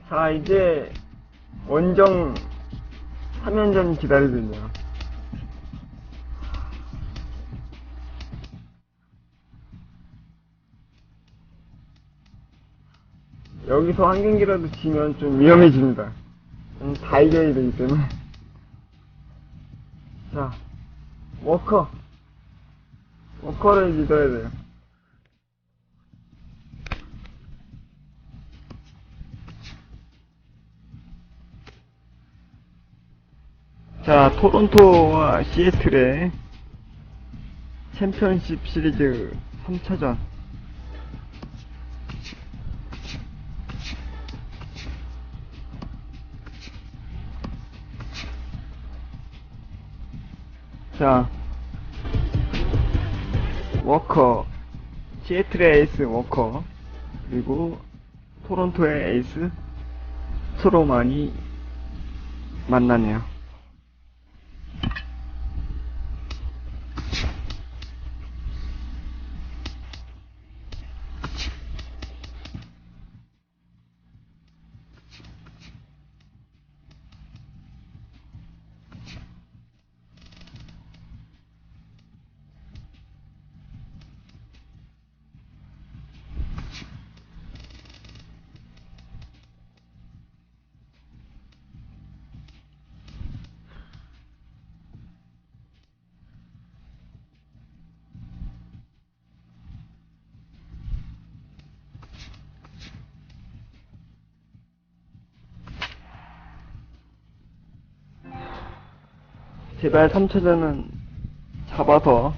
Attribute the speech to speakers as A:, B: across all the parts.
A: 자, 이제 원정 3연전이 기다리고 있네요. 여기서 한 경기라도 지면 좀 위험해집니다. 다 이겨야 되기 때문에. 자, 워커를 믿어야 돼요. 자, 토론토와 시애틀의 챔피언십 시리즈 3차전. 자, 워커, 시애틀의 에이스 워커, 그리고 토론토의 에이스 스트로만이 만나네요. 제발 3차전은 잡아서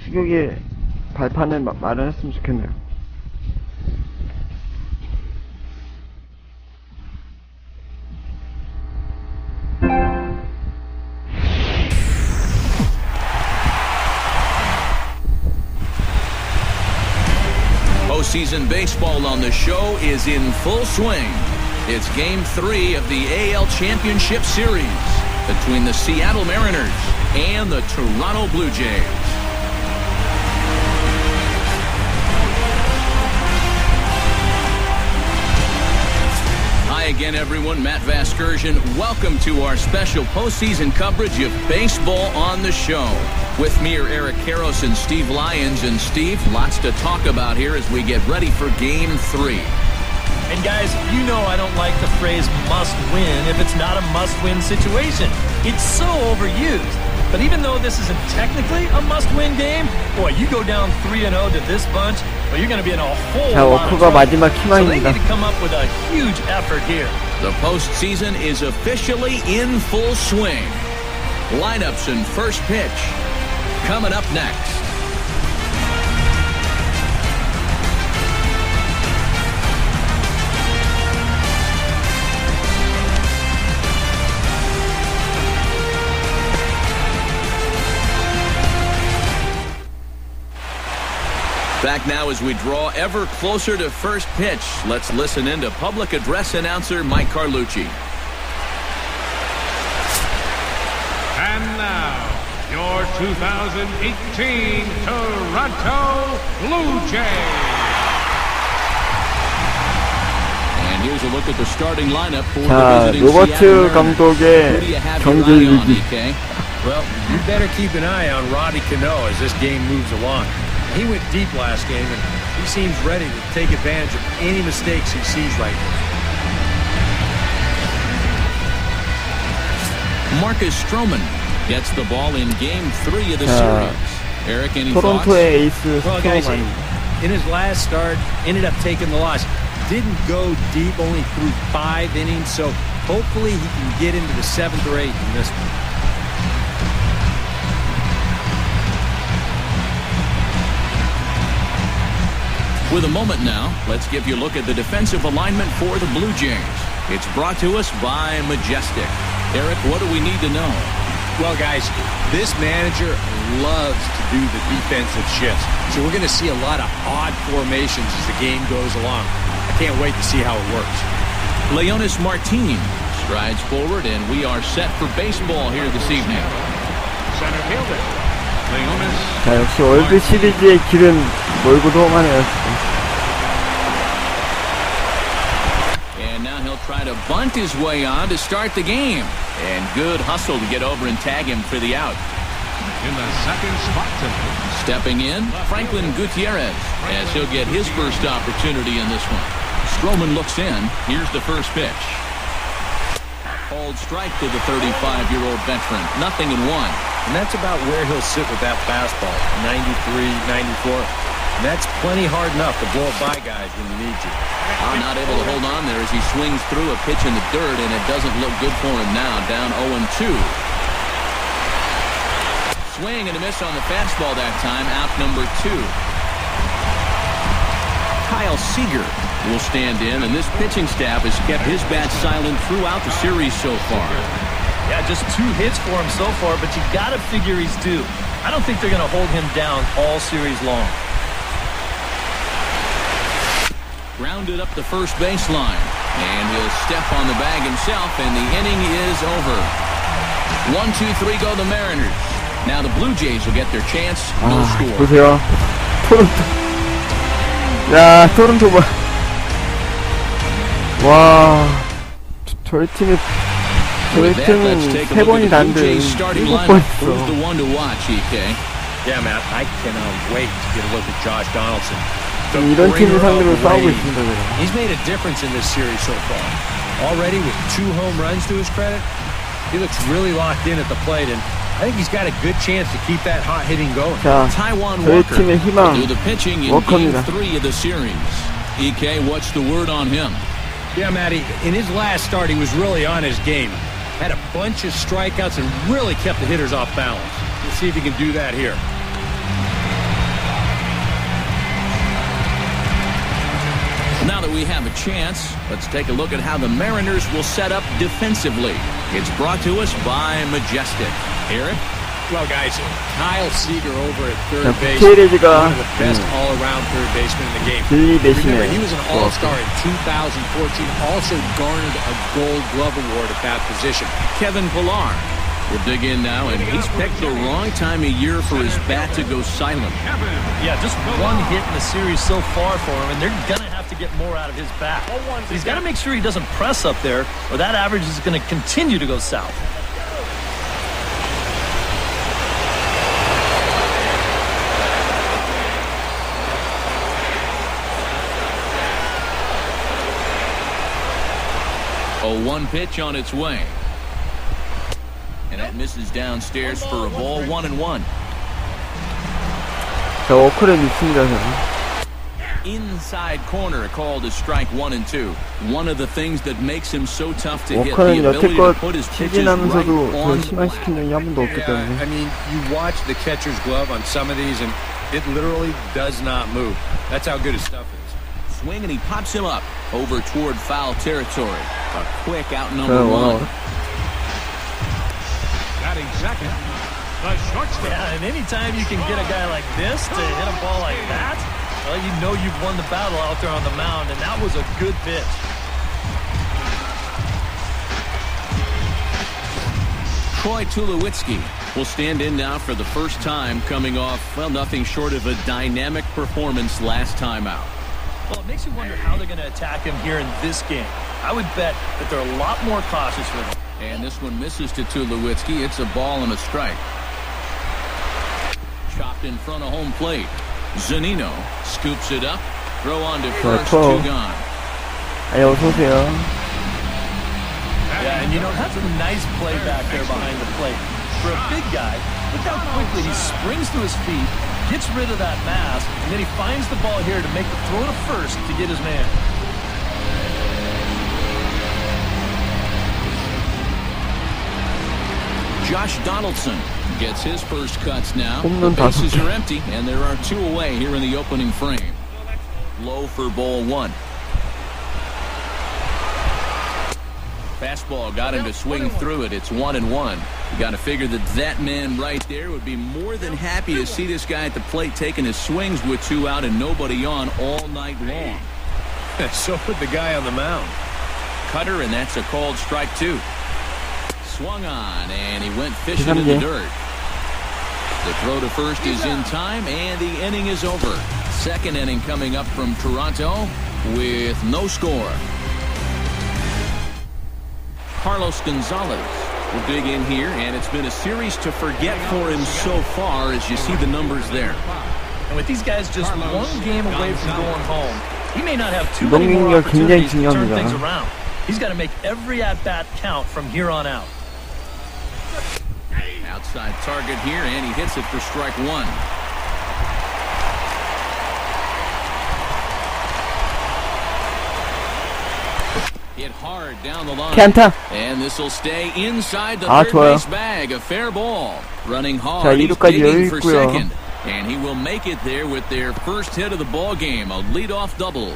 A: 추격의 발판을 마련했으면 좋겠네요.
B: Postseason baseball on the show is in full swing. It's Game 3 of the AL Championship Series between the Seattle Mariners and the Toronto Blue Jays. Hi again, everyone. Matt Vasgersian. Welcome to our special postseason coverage of baseball on the show. With me are Eric Karros and Steve Lyons. And Steve, lots to talk about here as we get ready for Game 3.
C: And guys, you know I don't like the phrase must win if it's not a must-win situation. It's so overused. But even though this isn't technically a must-win game, boy, you go down 3-0 to this bunch, well, you're going to be in a whole lot of trouble. So they need to come up with a huge effort here.
B: The postseason is officially in full swing. Lineups and first pitch coming up next. Back now as we draw ever closer to first pitch. Let's listen in to public address announcer Mike Carlucci.
D: And now, your 2018 Toronto Blue Jays.
B: And here's a look at the starting lineup for
A: 자,
B: the visiting
A: 로버트
B: Seattle
A: 감독의 경기 일기.
C: Well, you better keep an eye on Roddy Cano as this game moves along. He went deep last game, and he seems ready to take advantage of any mistakes he sees right now.
B: Marcus Stroman gets the ball in Game 3 of the series. Eric, any thoughts?
A: 토론토의 에이스
C: Well, guys,
A: 스트로만.
C: in his last start, ended up taking the loss. Didn't go deep, only threw 5 innings, so hopefully he can get into the 7th or 8th in this one.
B: With a moment now, let's give you a look at the defensive alignment for the Blue Jays. It's brought to us by Majestic. Eric, what do we need to know?
C: Well, guys, this manager loves to do the defensive shifts. So we're going to see a lot of odd formations as the game goes along. I can't wait to see how it works.
B: Leonis Martin strides forward, and we are set for baseball here this evening.
D: Center fielder, Leonis.
A: 자, 역시 월드 시리즈의 길은 멀고도 험하네요.
B: Try to bunt his way on to start the game. And good hustle to get over and tag him for the out.
D: In the second spot tonight.
B: Stepping in, Franklin Gutierrez, as he'll get his first opportunity in this one. Stroman looks in. Here's the first pitch. Called strike to the 35-year-old veteran. 0-1.
C: And that's about where he'll sit with that fastball. 93, 94. And that's plenty hard enough to blow by guys when you need to.
B: Not able to hold on there as he swings through a pitch in the dirt, and it doesn't look good for him now. Down 0-2. Swing and a miss on the fastball that time. Out number 2. Kyle Seager will stand in, and this pitching staff has kept his bat silent throughout the series so far.
C: Yeah, just 2 hits for him so far, but you got to figure he's due. I don't think they're going to hold him down all series long.
B: Grounded up the first baseline, and he'll step on the bag himself, and the inning is over. 1-2-3 go the Mariners. Now the Blue Jays will get their chance. No score.
A: 보세요. 토론토. 야, 토론토 봐. 와, 저희 팀은 3번이 난데 7번 있어.
C: Yeah, Matt, I cannot wait to get a look at Josh Donaldson.
A: 이런 팀을 상대로 싸우고 있습니다.
C: He's made a difference in this series so far. Already with 2 home runs to his credit, he looks really locked in at the plate, and I think he's got a good chance to keep that hot hitting going.
A: 자, 저희 팀의 희망 워커입니다.
B: 3 of the series. EK, what's the word on him?
C: Yeah, Matty, in his last start, he was really on his game. Had a bunch of strikeouts and really kept the hitters off balance. Let's see if he can do that here.
B: Now that we have a chance, let's take a look at how the Mariners will set up defensively. It's brought to us by Majestic. Eric?
C: Well, guys, Kyle Seager over at third base,
A: 부테레즈가
C: one of the best all-around third baseman in the game.
A: 빌리
C: Remember,
A: 배신에
C: he was an all-star in 2014, also garnered a Gold Glove Award at that position.
B: Kevin Pillar will dig in now, and he's picked the wrong time of year for his bat to go silent.
C: Yeah, just 1 hit in the series so far for him, and they're going to have to get more out of his bat. So he's got to make sure he doesn't press up there, or that average is going to continue to go south.
B: A 1 pitch on its way. And that misses downstairs for a ball. 1-1.
A: 자, 워커를 믿습니다. 저는.
B: Inside corner called as strike 1 and 2. One of the things that makes him so tough to hit, the
A: 워커는
B: ability to
A: 여태껏
B: put his pitches right
A: 시즌하면서도
B: on
A: 저 실망시킨 적이 한 번도 없기 때문에.
C: I mean, you watch the catcher's glove on some of these, and it literally does not move. That's how good his stuff is.
B: swing, and he pops him up over toward foul territory. A quick out number 1.
D: Batting second, the shortstop.
C: Yeah, and anytime you can get a guy like this to hit a ball like that, well, you know you've won the battle out there on the mound, and that was a good pitch.
B: Troy Tulowitzki will stand in now for the first time, coming off, well, nothing short of a dynamic performance last time out.
C: Well, it makes you wonder how they're going to attack him here in this game. I would bet that they're a lot more cautious with him.
B: And this one misses to Tulowitzki. It's a ball and a strike. Chopped in front of home plate. Zunino scoops it up. Throw on to first, 2 gone.
A: 네, 어서오세요.
C: Yeah, and you know, that's a nice play back there behind the plate. For a big guy, look how quickly he springs to his feet, gets rid of that mass, and then he finds the ball here to make the throw to first to get his man.
B: Josh Donaldson gets his first cuts now.
A: 홈런
B: The bases
A: 5개.
B: are empty, and there are 2 away here in the opening frame. Low for ball 1. Fastball got him to swing through it. It's 1-1. You got to figure that that man right there would be more than happy to see this guy at the plate taking his swings with 2 out and nobody on all night long.
C: So would the guy on the mound.
B: Cutter, and that's a called strike 2. Swung on, and he went fishing in the dirt. The throw to first is in time, and the inning is over. Second inning coming up from Toronto with no score. Carlos Gonzalez will dig in here, and it's been a series to forget for him so far as you see the numbers there.
C: And with these guys just one game away from going home, he may not have too many more
A: 이동 능력 굉장히
C: opportunities to turn
A: 중요합니다.
C: things around. He's got to make every at-bat count from here on out.
B: Outside target here, and he hits it for strike one. Hit hard down the line.
A: 캔타.
B: And this will stay inside the
A: 아,
B: third
A: 좋아요.
B: base bag. A fair ball. Running
A: 자,
B: hard. He's
A: 2루까지
B: digging for
A: 여유있고요.
B: second. And he will make it there with their first hit of the ball game. A leadoff double.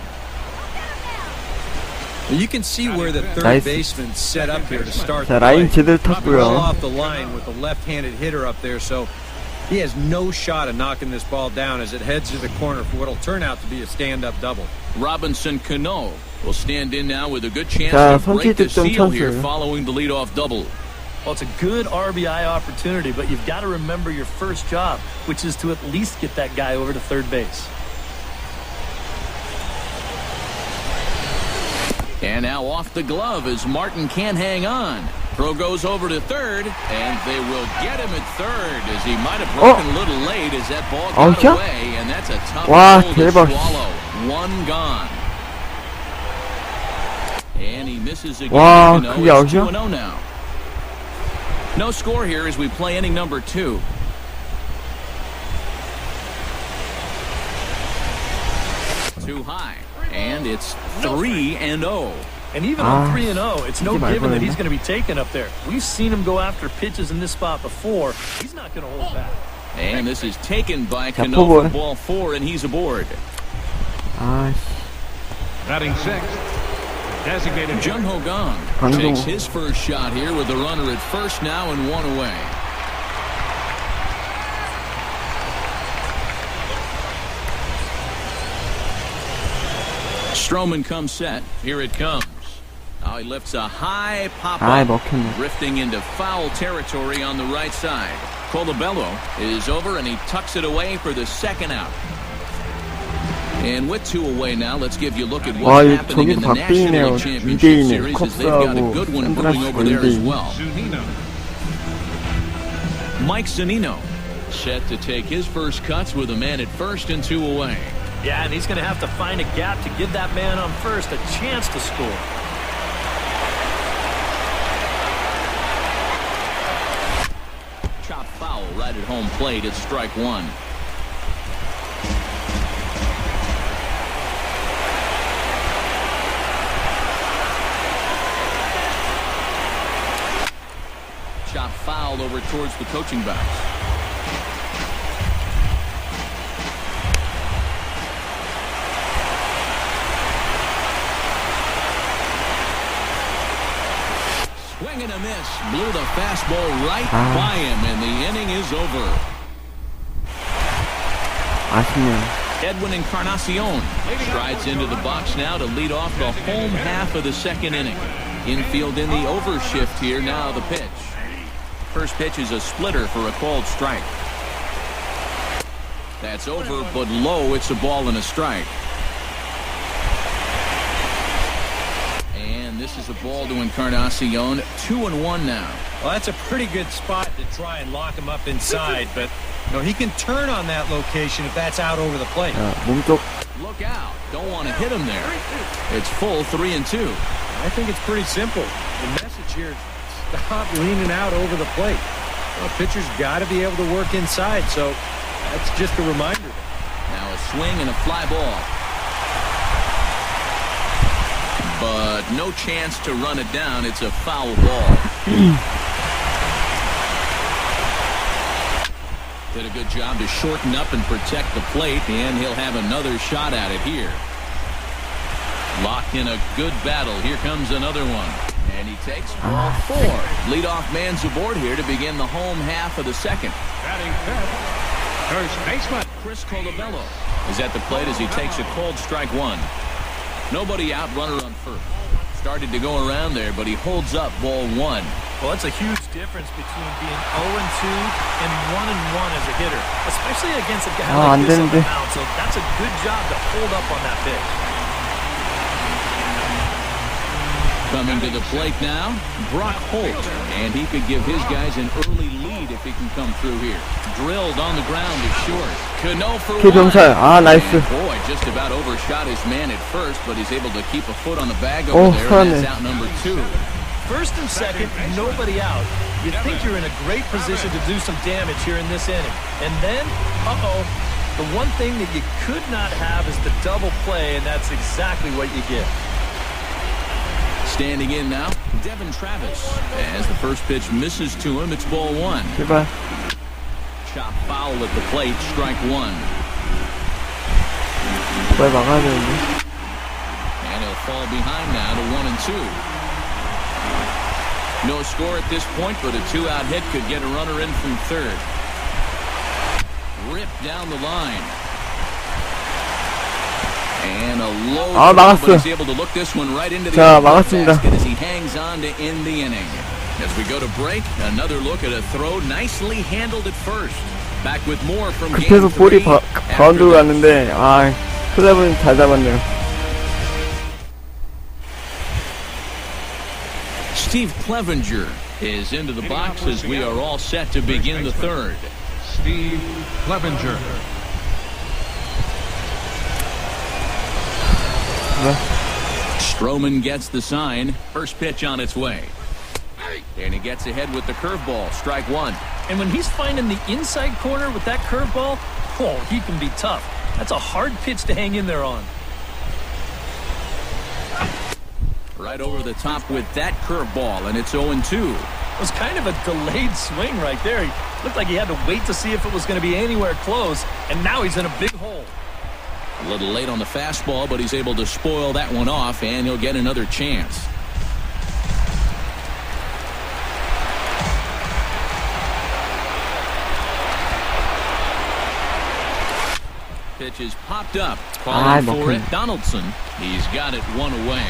E: You can see where the third
A: 나이스.
E: baseman set up here to start
A: 자,
E: the play.
A: 라인 제대로
E: Well
A: 탔고요.
E: off the line with the left-handed hitter up there, so he has no shot of knocking this ball down as it heads to the corner for what will turn out to be a stand-up double.
B: Robinson Cano will stand in now with a good chance
A: 자,
B: to break the
A: 선취 득점
B: seal here
A: 찬스.
B: following the leadoff double.
C: Well, it's a good RBI opportunity, but you've got to remember your first job, which is to at least get that guy over to third base.
B: And now off the glove as Martin can't hang on. Throw goes over to third, and they will get him at third as he might have broken a little late as that ball got
A: 아웃이야?
B: away, and that's a tough
A: 와,
B: goal to
A: 대박.
B: swallow. One gone. And he misses again.
A: 와,
B: Cano
A: 그게
B: is
A: 아웃이야?
B: 2-0 now. No score here as we play inning number 2. Too high, and it's 3-0.
C: And even on
A: Ah,
C: 3-0, it's no
A: 이게
C: given that
A: 말벌레네.
C: he's going to be taken up there. We've seen him go after pitches in this spot before. He's not going to hold back.
B: And this is taken by
A: 자,
B: Cano for
A: 포볼.
B: ball 4, and he's aboard.
A: 아씨.
D: Batting sixth, designated
B: Jung Ho Gong
A: 방송.
B: takes his first shot here with the runner at first now and one away. Stroman comes set. Here it comes. Now he lifts a high pop
A: 아이,
B: up,
A: 먹혔네.
B: drifting into foul territory on the right side. Colabello is over and he tucks it away for the second out. And with 2 away now, let's give you a look at
A: 와,
B: what's
A: 이
B: happening in
A: 저기도
B: the National
A: 박빙이네요.
B: League Championship
A: 2대2네.
B: Series as they've got a
A: 컵스하고
B: good one brewing over there as
A: 샌드라스가
B: well.
A: 2대2.
D: Zunino.
B: Mike Zunino set to take his first cuts with a man at first and 2 away.
C: Yeah, and he's going to have to find a gap to give that man on first a chance to score.
B: Chop foul right at home plate. It's strike one. Chop foul over towards the coaching box. Swing and a miss. Blew the fastball right by him, and the inning is over.
A: 아쉽네요.
B: Edwin Encarnacion strides into the box now to lead off the home half of the second inning. Infield in the overshift here. Now the pitch. First pitch is a splitter for a called strike. That's over, but low. It's a ball and a strike. And this is a ball to Encarnacion. 2-1 now.
E: Well, that's a pretty good spot to try and lock him up inside, but he can turn on that location if that's out over the plate.
A: 자, 몸쪽.
B: Look out. Don't want to hit him there. It's full 3-2.
E: I think it's pretty simple. The message here is stop leaning out over the plate. Well, pitcher's got to be able to work inside, so that's just a reminder.
B: Now a swing and a fly ball. But no chance to run it down. It's a foul ball. Did a good job to shorten up and protect the plate, and he'll have another shot at it here. Locked in a good battle. Here comes another one. And he takes ball 4. Leadoff man's aboard here to begin the home half of the second.
D: Batting fifth, first baseman.
B: Chris Colabello is at the plate as he takes a cold strike one. Nobody out, runner on first. Started to go around there, but he holds up ball 1.
C: Well, that's a huge difference between being 0-2 and 1-1 as a hitter, especially against a guy like this on the mound. So that's a good job to hold up on that pitch.
B: Coming to the plate now, Brock Holt, and he could give his guys an early lead if he can come through here. Drilled on the ground is short. Cano for
A: K 병살. 아, 나이스.
B: Boy, just about overshot his man at first, but he's able to keep a foot on the bag over there, and that's out number 2.
C: First and second, nobody out. You think you're in a great position to do some damage here in this inning. And then, the one thing that you could not have is the double play, and that's exactly what you get.
B: Standing in now, Devin Travis. As the first pitch misses to him, it's ball 1.
A: 제발.
B: Chop foul at the plate, strike 1.
A: 제발 막아야 되는데.
B: And he'll fall behind now to 1 and 2. No score at this point, but a 2-out hit could get a runner in from third. Ripped down the line. And a low throw, but he's able to look this one right into the basket as he hangs on to end the inning. As we go to break, another look at a throw nicely handled at first. Back with more from game 3.
A: 볼이 바운드로 갔는데 클랩은 잘 잡았네요.
B: Steve Clevenger is into the box as we are all set to begin the third.
D: Steve Clevenger.
B: Stroman gets the sign. First pitch on its way. And he gets ahead with the curveball. Strike 1.
C: And when he's finding the inside corner with that curveball, he can be tough. That's a hard pitch to hang in there on.
B: Right over the top with that curveball, and it's 0-2.
C: It was kind of a delayed swing right there. He looked like he had to wait to see if it was going to be anywhere close, and now he's in a big hole.
B: A little late on the fastball, but he's able to spoil that one off, and he'll get another chance. Pitch is popped up. Calling for it, Donaldson. He's got it 1 away.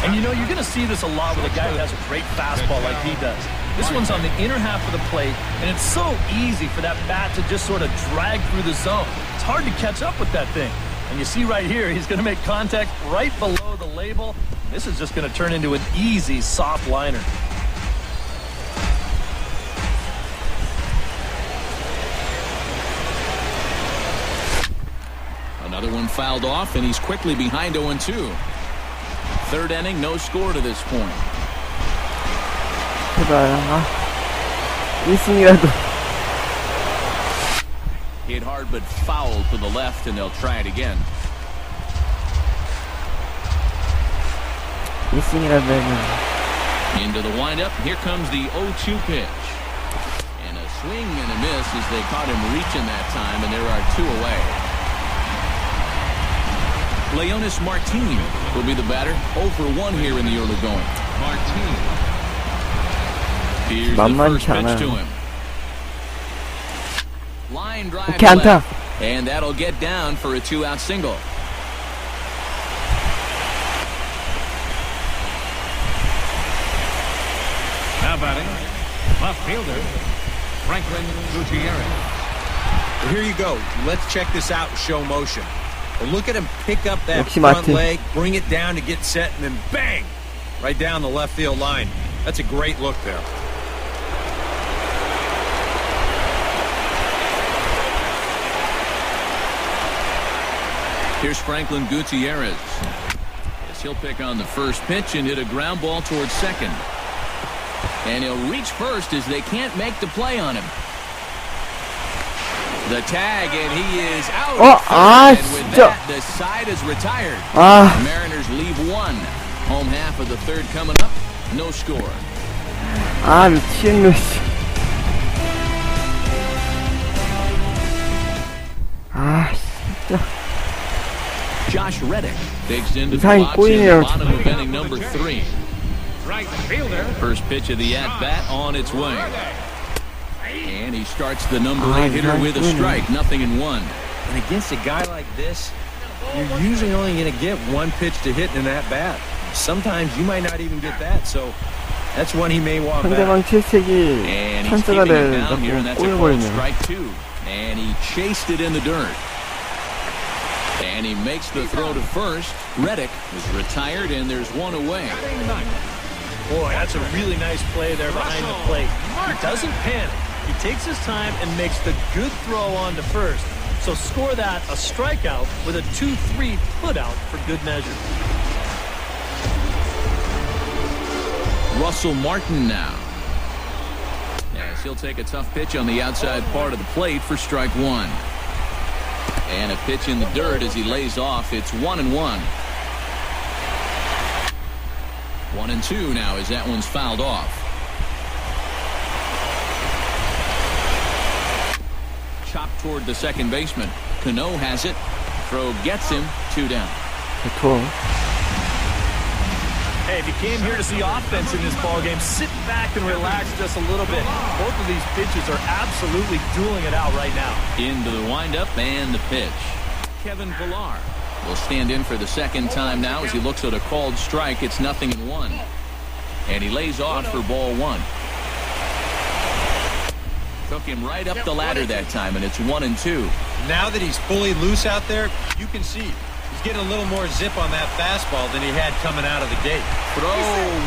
C: And you know, you're going to see this a lot with a guy who has a great fastball like he does. This one's on the inner half of the plate, and it's so easy for that bat to just sort of drag through the zone. It's hard to catch up with that thing. And you see right here, he's going to make contact right below the label. This is just going to turn into an easy, soft liner.
B: Another one fouled off, and he's quickly behind 0-2. Third inning, no score to this point.
A: 제발, 1승이라도.
B: Hit hard but foul to the left, and they'll try it again.
A: 1승이라도 해면.
B: Into the windup, here comes the 0-2 pitch. And a swing and a miss as they caught him reaching that time, and there are 2 away. Leonis Martin will be the batter. 0-1 here in the early going.
D: Martin.
B: Here's the first pitch to him. Line drive to left, and that'll get down for a 2-out single.
D: Now batting, left fielder, Franklin Gutierrez.
E: Well, here you go. Let's check this out in show motion. Well, look at him pick up that front leg, bring it down to get set, and then bang! Right down the left field line. That's a great look there.
B: Here's Franklin Gutierrez. As he'll pick on the first pitch and hit a ground ball towards second. And he'll reach first as they can't make the play on him. The tag, and he is out. And with that, the side is retired. The Mariners leave 1. Home half of the third coming up. No score.
A: 미치겠네. 진짜.
B: Josh Reddick digs into the box in the bottom of inning number 3.
D: Right fielder.
B: First pitch of the at-bat on its way. And he starts the number 8 hitter with a strike. 0-1.
E: And against a guy like this, you're usually only going to get 1 pitch to hit in that bat. Sometimes you might not even get that, so that's one he may want back.
A: 상대방 실책이 찬스가 돼서 골을 버리네요.
B: Strike 2. And he chased it in the dirt. And he makes the throw to first. Reddick is retired, and there's one away.
C: Boy, that's a really nice play there behind the plate. He doesn't panic. He takes his time and makes the good throw on to first. So score that a strikeout with a 2-3 putout for good measure.
B: Russell Martin now. As he'll take a tough pitch on the outside part of the plate for strike one. And a pitch in the dirt as he lays off. It's 1-1. 1-2 now as that one's fouled off. Chopped toward the second baseman. Cano has it. Throw gets him. 2 down.
C: Hey, if you came here to see offense in this ballgame, sit back and relax just a little bit. Both of these pitchers are absolutely dueling it out right now.
B: Into the windup and the pitch. Kevin Pillar will stand in for the second time now as he looks at a called strike. It's 0-1. And he lays off for ball one. Took him right up the ladder that time, and it's 1-2.
E: Now that he's fully loose out there, you can see he's getting a little more zip on that fastball than he had coming out of the gate.
B: Throw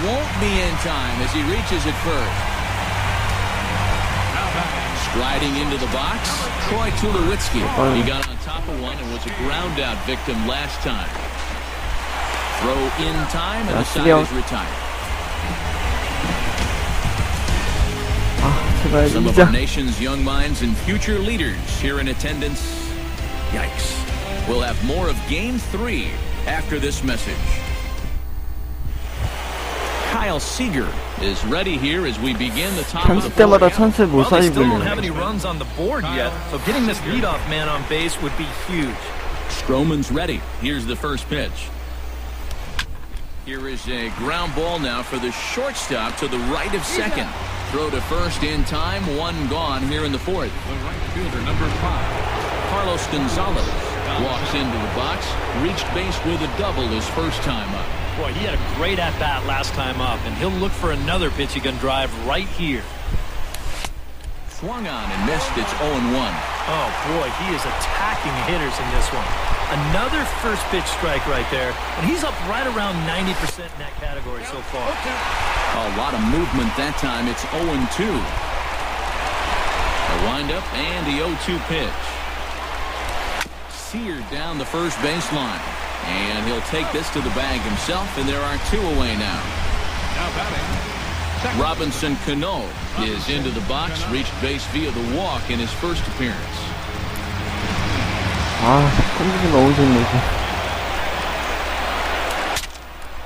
B: won't be in time as he reaches it first. Striding into the box, Troy Tulowitzki. He got on top of one and was a ground out victim last time. Throw in time, and the side is retired. Some of our nation's young minds and future leaders here in attendance. Yikes. We'll have more of Game 3 after this message. Kyle Seager is ready here as we begin the top of the fourth.
C: Well, they still don't have any runs on the board yet, so getting this leadoff man on base would be huge.
B: Stroman's ready. Here's the first pitch. Here is a ground ball now for the shortstop to the right of second. Throw to first in time. One gone here in the fourth.
D: The right fielder, number 5.
B: Carlos Gonzalez walks into the box. Reached base with a double his first time up.
C: Boy, he had a great at-bat last time up, and he'll look for another pitch he can drive right here.
B: Swung on and missed. It's 0-1.
C: Oh, boy, he is attacking hitters in this one. Another first pitch strike right there, and he's up right around 90% in that category so far.
B: A lot of movement that time. It's 0-2. A windup and the 0-2 pitch. Seared down the first baseline. And he'll take this to the bag himself, and there are 2 away now.
D: Now batting.
B: Robinson Cano is into the box, reached base via the walk in his first appearance.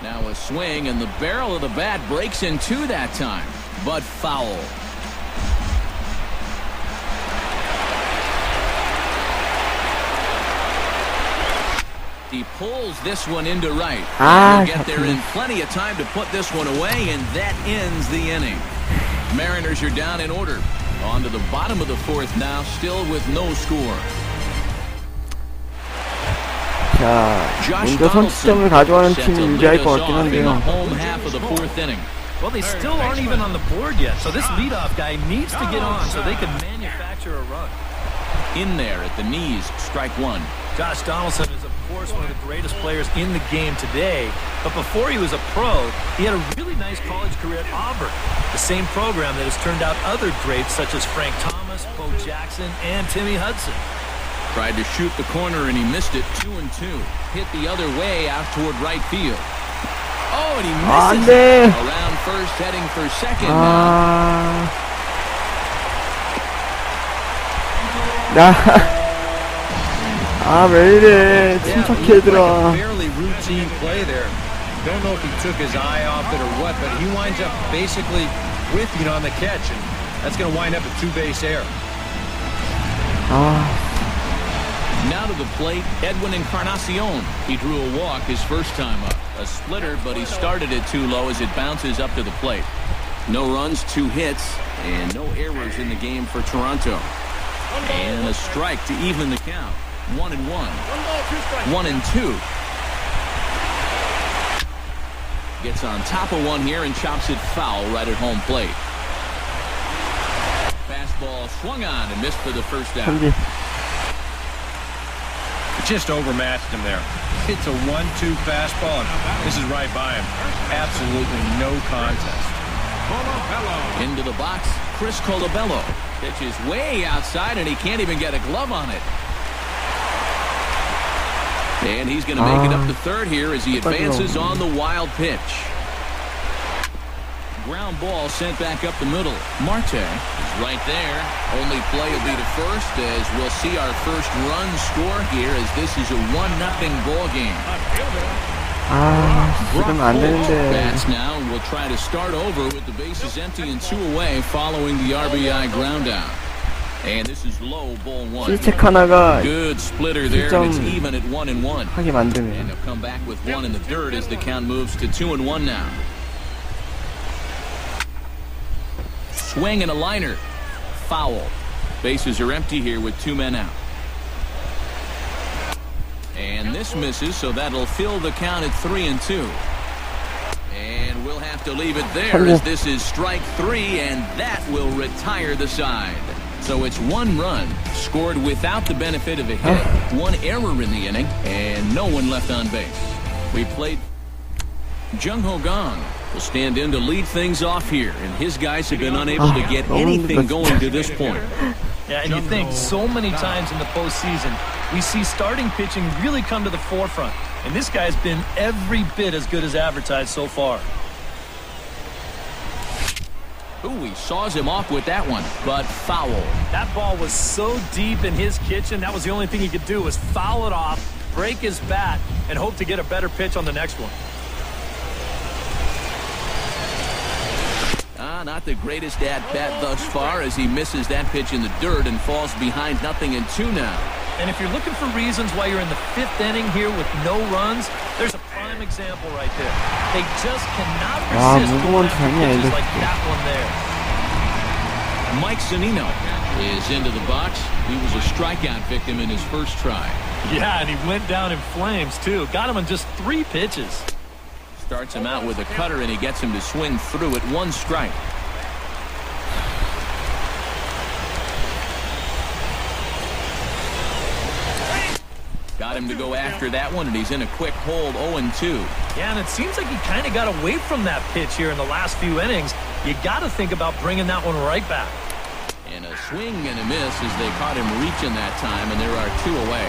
B: Now a swing, and the barrel of the bat breaks in two that time, but foul. He pulls this one into right. He'll get there in plenty of time to put this one away, and that ends the inning. Mariners are down in order. On to the bottom of the fourth now, still with no score.
A: 자, 먼저 선취점을 가져가는 팀이 유리할 것 같긴 한데요.
B: Home half of the fourth inning.
C: Well, they still aren't even on the board yet, so this leadoff guy needs to get on so they can manufacture a run.
B: In there at the knees, strike one.
C: Josh Donaldson is, of course, one of the greatest players in the game today, but before he was a pro, he had a really nice college career at Auburn, the same program that has turned out other greats such as Frank Thomas, Bo Jackson, and Timmy Hudson.
B: Tried to shoot the corner, and he missed it. 2-2. Hit the other way out toward right field. Oh, and he misses it. Around first, heading for second.
A: 왜 이래. 침착해, 얘들아.
E: Fairly routine play there. Don't know if he took his eye off it or what, but he winds up basically with you on the catch, and that's going to wind up a two-base error.
B: Now to the plate, Edwin Encarnacion. He drew a walk his first time up. A splitter, but he started it too low as it bounces up to the plate. No runs, 2 hits, and no errors in the game for Toronto. And a strike to even the count. 1-1. 1-2. Gets on top of one here and chops it foul right at home plate. Fastball swung on and missed for the first out.
E: just overmatched him there. It's a 1-2 fastball, and this is right by him. Absolutely no contest.
B: Into the box, Chris Colabello. Pitch is way outside, and he can't even get a glove on it. And he's going to make it up to third here as he advances on the wild pitch. Ground ball sent back up the middle. Marte is right there. Only play will be to first as we'll see our first run score here as this is a 1-0 ball game.
A: 지금 안 되는데.
B: Bats now, and we'll try to start over with the bases empty and 2 away following the RBI ground out. And this is low, ball 1.
A: 실책 하나가
B: Good splitter there, and it's even at 1-1.
A: 하게 만드네.
B: And they'll come back with 1 in the dirt as the count moves to 2-1 now. Swing and a liner. Foul. Bases are empty here with 2 men out. And this misses, so that'll fill the count at 3-2. And we'll have to leave it there as this is strike 3, and that will retire the side. So it's 1 run scored without the benefit of a hit, 1 error in the inning, and no one left on base. We played. Jung Ho Gong will stand in to lead things off here, and his guys have been unable to get anything going to this point.
C: Yeah, and you think so many times in the postseason, we see starting pitching really come to the forefront, and this guy's been every bit as good as advertised so far.
B: Ooh, he saws him off with that one, but foul.
C: That ball was so deep in his kitchen, that was the only thing he could do was foul it off, break his bat, and hope to get a better pitch on the next one.
B: Not the greatest at-bat thus far as he misses that pitch in the dirt and falls behind 0-2 now.
C: And if you're looking for reasons why you're in the 5th inning here with no runs, there's a prime example right there. They just cannot resist going after pitches like that one there.
B: Mike Zunino is into the box. He was a strikeout victim in his first try.
C: Yeah, and he went down in flames, too. Got him on just 3 pitches.
B: Starts him out with a cutter, and he gets him to swing through at 1 strike. Got him to go after that one, and he's in a quick hold, 0-2.
C: Yeah, and it seems like he kind of got away from that pitch here in the last few innings. You got to think about bringing that one right back.
B: And a swing and a miss as they caught him reaching that time, and there are 2 away.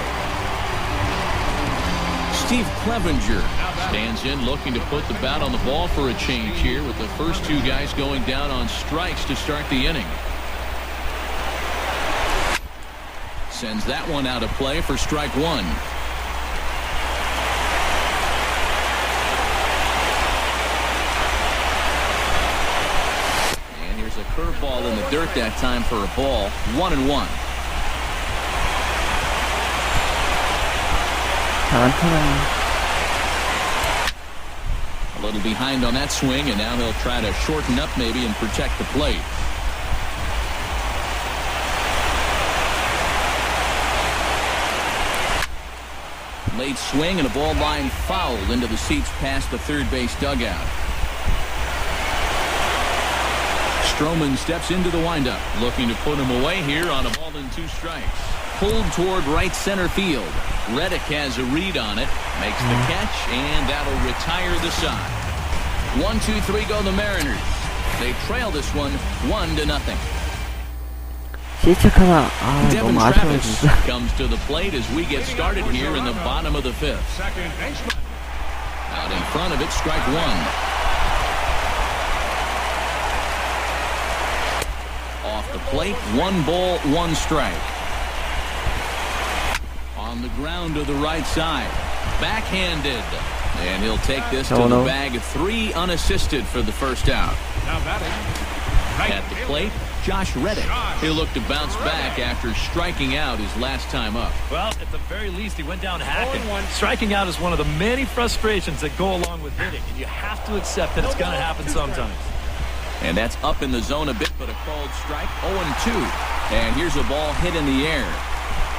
B: Steve Clevenger stands in looking to put the bat on the ball for a change here with the first 2 guys going down on strikes to start the inning. Sends that one out of play for strike 1. And here's a curveball in the dirt that time for a ball. 1-1. A little behind on that swing, and now he'll try to shorten up maybe and protect the plate. Late swing and a ball line fouled into the seats past the third base dugout. Stroman steps into the windup, looking to put him away here on a ball and 2 strikes. Pulled toward right center field. Reddick has a read on it, makes the catch, and that'll retire the side. 1-2-3 go the Mariners. They trail this one 1-0.
A: 실책 하나.
B: Devin
A: 너무 아쉬워요
B: Travis
A: 진짜.
B: comes to the plate as we get started here in the bottom of the 5th. Out in front of it, strike 1. Off the plate, 1 ball, 1 strike. On the ground to the right side. Backhanded. And he'll take this to the bag of 3 unassisted for the first out. At the plate, Josh Reddick. He'll look to bounce back after striking out his last time up.
C: Well, at the very least, he went down hacking. Striking out is one of the many frustrations that go along with hitting, and you have to accept that it's going to happen sometimes.
B: And that's up in the zone a bit, but a called strike, 0-2. And here's a ball hit in the air.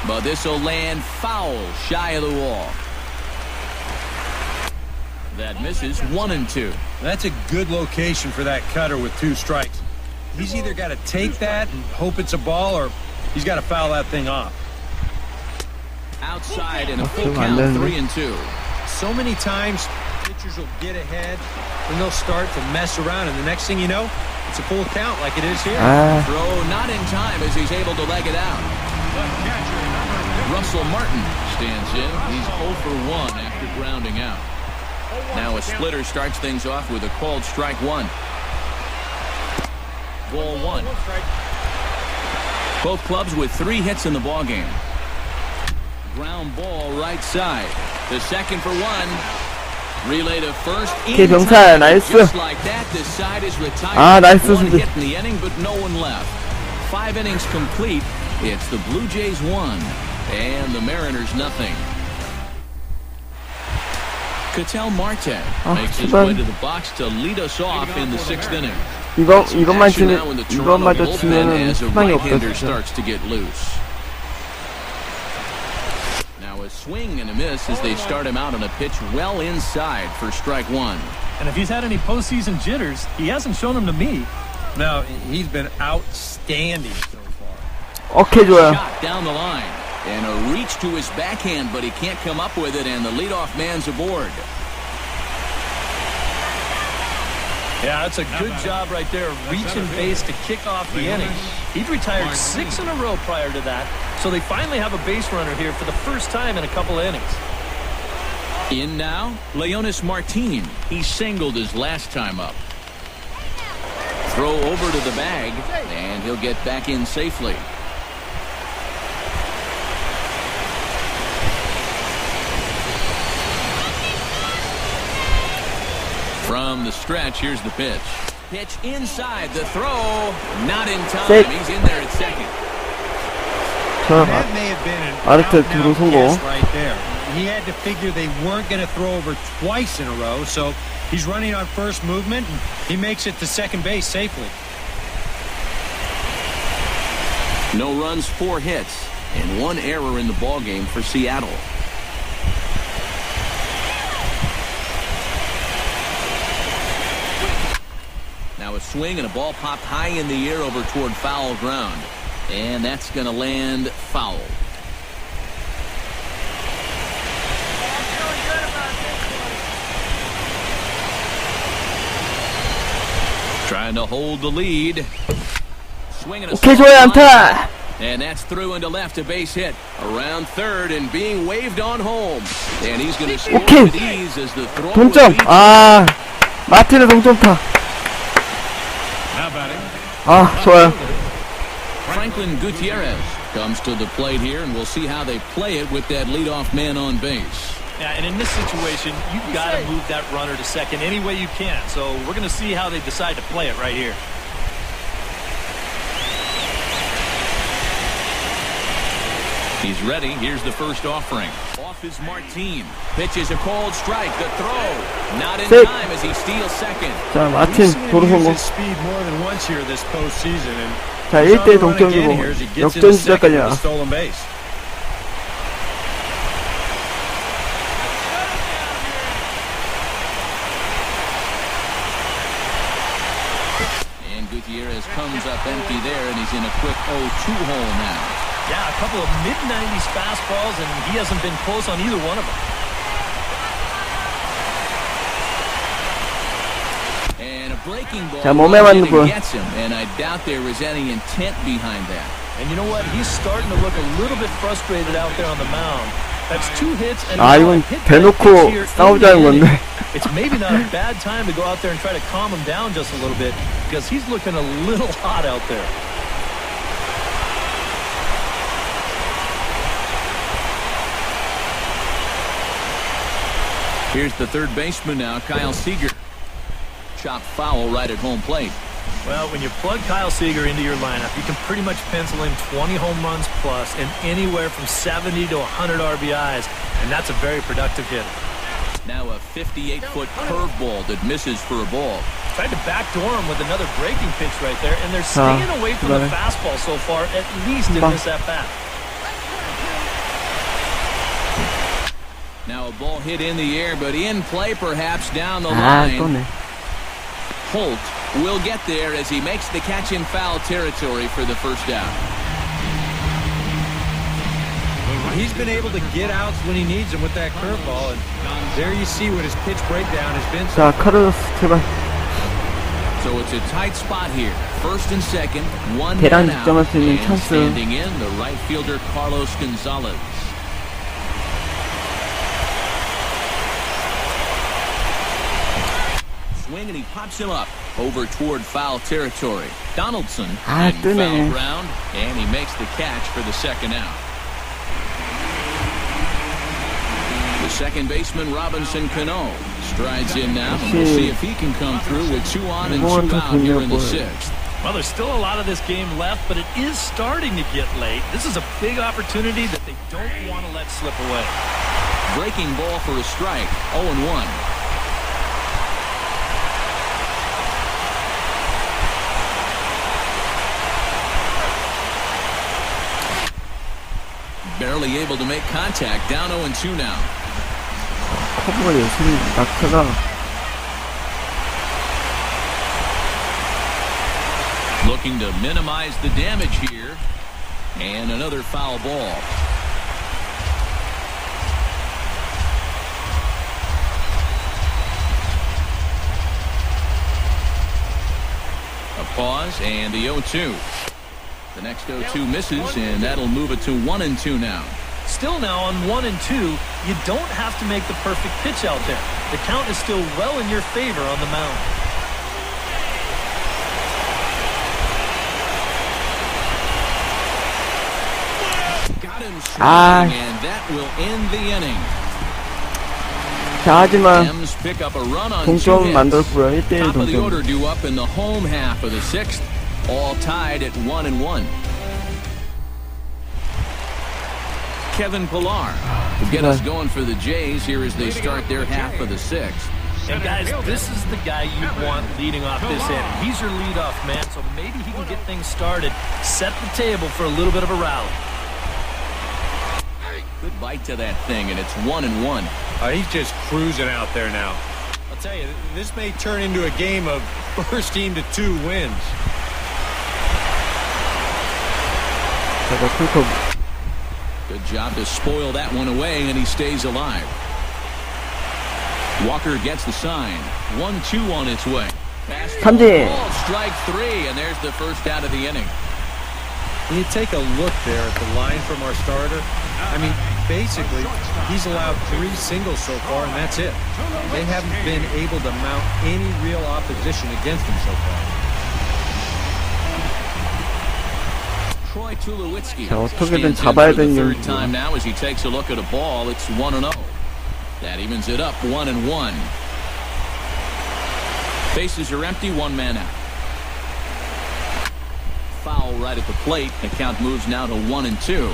B: But this will land foul, shy of the wall. That misses, 1-2.
E: That's a good location for that cutter with 2 strikes. He's either got to take that and hope it's a ball, or he's got to foul that thing off.
B: Outside and a full count, 3-2.
E: So many times pitchers will get ahead and they'll start to mess around, and the next thing you know, it's a full count like it is here.
B: Throw not in time as he's able to leg it out. Russell Martin stands in. He's 0 for 1 after grounding out. Now a splitter starts things off with a called strike one. Ball one. Both clubs with 3 hits in the ballgame. Ground ball right side. The second for 1. Relay to first.
A: 오케이, 병살, 나이스.
B: Just like that, the side is retired.
A: 나이스
B: One
A: 수비.
B: hit in the inning, but no one left. 5 innings complete. It's the Blue Jays 1 and the Mariners nothing. Ketel Marte makes his way to the box to lead us off in the 6th inning.
A: 이것만 치면, 이것마저 치면은
B: as a
A: 희망이
B: right-hander
A: 없다, 진짜.
B: starts to get loose. Now a swing and a miss as they start him out on a pitch well inside for strike one.
C: And if he's had any postseason jitters, he hasn't shown them to me.
E: No, he's been outstanding so far.
A: 오케이, 좋아요.
B: Shot down the line. And a reach to his backhand, but he can't come up with it, and the leadoff man's aboard.
C: Yeah, that's a good job right there, reaching base to kick off the inning. He'd retired 6 in a row prior to that, so they finally have a base runner here for the first time in a couple of innings.
B: In now, Leonis Martin. He singled his last time up. Throw over to the bag, and he'll get back in safely. From the stretch, here's the pitch. Pitch inside, the throw, not in time.
A: Safe.
B: He's in there at second.
E: That may have been an
A: 아르테
E: out-and-out
A: 들어 성공.
E: guess right there. He had to figure they weren't going to throw over twice in a row, so he's running on first movement, and he makes it to second base safely.
B: No runs, 4 hits, and 1 error in the ballgame for Seattle. Now a swing and a ball popped high in the air over toward foul ground. And that's going to land foul. Trying to hold the lead. Swinging a
A: 오케이, 좋아요, 안타.
B: and that's through into left, a base hit around third and being waved on home. And he's going to score
A: 오케이.
B: with ease as the throw
A: 동점. 마틴의 동점타.
D: Now batting.
A: 좋아요.
B: Franklin Gutierrez comes to the plate here, and we'll see how they play it with that leadoff man on base.
C: Yeah, and in this situation, you've got to move that runner to second any way you can. So we're going to see how they decide to play it right here.
B: He's ready. Here's the first offering. Off is Martin. Pitches a cold strike. The throw. Not in
A: Safe.
B: time as he steals second.
A: 자,
E: We've
A: 마틴
E: seen him
A: 도루
E: use
A: 성공.
E: his speed more than once here this postseason, and
A: 자,
E: he's on
A: 1대1
E: the run again
A: 동점이고
E: here as he gets
A: 역전
E: into second
A: 시작까지
E: with a
A: 나왔어.
E: stolen base.
B: And Gutierrez comes up empty there, and he's in a quick 0-2 hole now.
C: Yeah, a couple of mid-90s fastballs, and he hasn't been close on either one of them.
B: And a breaking ball
A: 자, 몸에 맞는 볼.
B: gets him, and I doubt there was any intent behind that.
C: And you know what? He's starting to look a little bit frustrated out there on the mound. That's 2 hits and
A: 이건
C: a hit
A: 대놓고
C: pitch here in
A: 싸우자는
C: the inning.
A: 건데.
C: It's maybe not a bad time to go out there and try to calm him down just a little bit, because he's looking a little hot out there.
B: Here's the third baseman now, Kyle Seager. Chopped foul right at home plate.
C: Well, when you plug Kyle Seager into your lineup, you can pretty much pencil in 20 home runs plus and anywhere from 70 to 100 RBIs, and that's a very productive hitter.
B: Now a 58-foot curveball that misses for a ball.
C: Tried to backdoor him with another breaking pitch right there, and they're staying away from the fastball so far, at least in this at-bat.
B: Now a ball hit in the air, but in play perhaps down the
A: 또네.
B: line. Holt will get there as he makes the catch in foul territory for the first down.
E: He's been able to get outs when he needs them with that curveball, and there you see what his pitch breakdown has been.
A: 자, 카르로스 제발.
B: So it's a tight spot here. First and second, one
A: 대란
B: man out.
A: 득점할 수 있는
B: And
A: 찬스.
B: standing in, the right fielder Carlos Gonzalez. Swing and he pops him up over toward foul territory. Donaldson in foul ground, and he makes the catch for the second out. The second baseman Robinson Cano strides in now, and we'll see if he can come through with 2 on and 2 out here in the 6th.
C: Well, there's still a lot of this game left, but it is starting to get late. This is a big opportunity that they don't want to let slip away.
B: Breaking ball for a strike, 0-1. Barely able to make contact, down 0-2 now.
A: 커브가 예술이 낙차가.
B: Looking to minimize the damage here. And another foul ball. A pause and the 0-2. The next 0-2 misses, and that'll move it to 1-2 now.
C: Still now on 1-2, you don't have to make the perfect pitch out there. The count is still well in your favor on the mound.
B: Got him swinging, and that will end the inning.
A: 자, 하지만
B: M's pick up a run on
A: 동점 만들었고요. 1대1
B: Top of the order
A: 동점.
B: due up in the home half of the 6th, all tied at 1-1. Kevin Pillar will get us going for the Jays here as they start their half of the 6th.
C: And guys, this is the guy you want leading off this inning. He's your leadoff man, so maybe he can get things started, set the table for a little bit of a rally.
B: Good bite to that thing, and it's 1-1.
E: He's just cruising out there now. I'll tell you, this may turn into a game of first team to 2 wins.
A: 자, 풀컵.
B: Good job to spoil that one away, and he stays alive. Walker gets the sign. 1-2 on its way.
A: 삼진.
B: Strike 3, and there's the first out of the inning.
E: When you take a look there at the line from our starter, I mean, basically, he's allowed 3 singles so far, and that's it. They haven't been able to mount any real opposition against him so far.
B: Troy Tulowitzki.
A: 자, 어떻게든 잡아야 되는
B: third
A: 경기.
B: time now as he takes a look at a ball. It's 1-0. That evens it up 1-1. Bases are empty, 1 man out. Foul right at the plate. The count moves now to 1-2.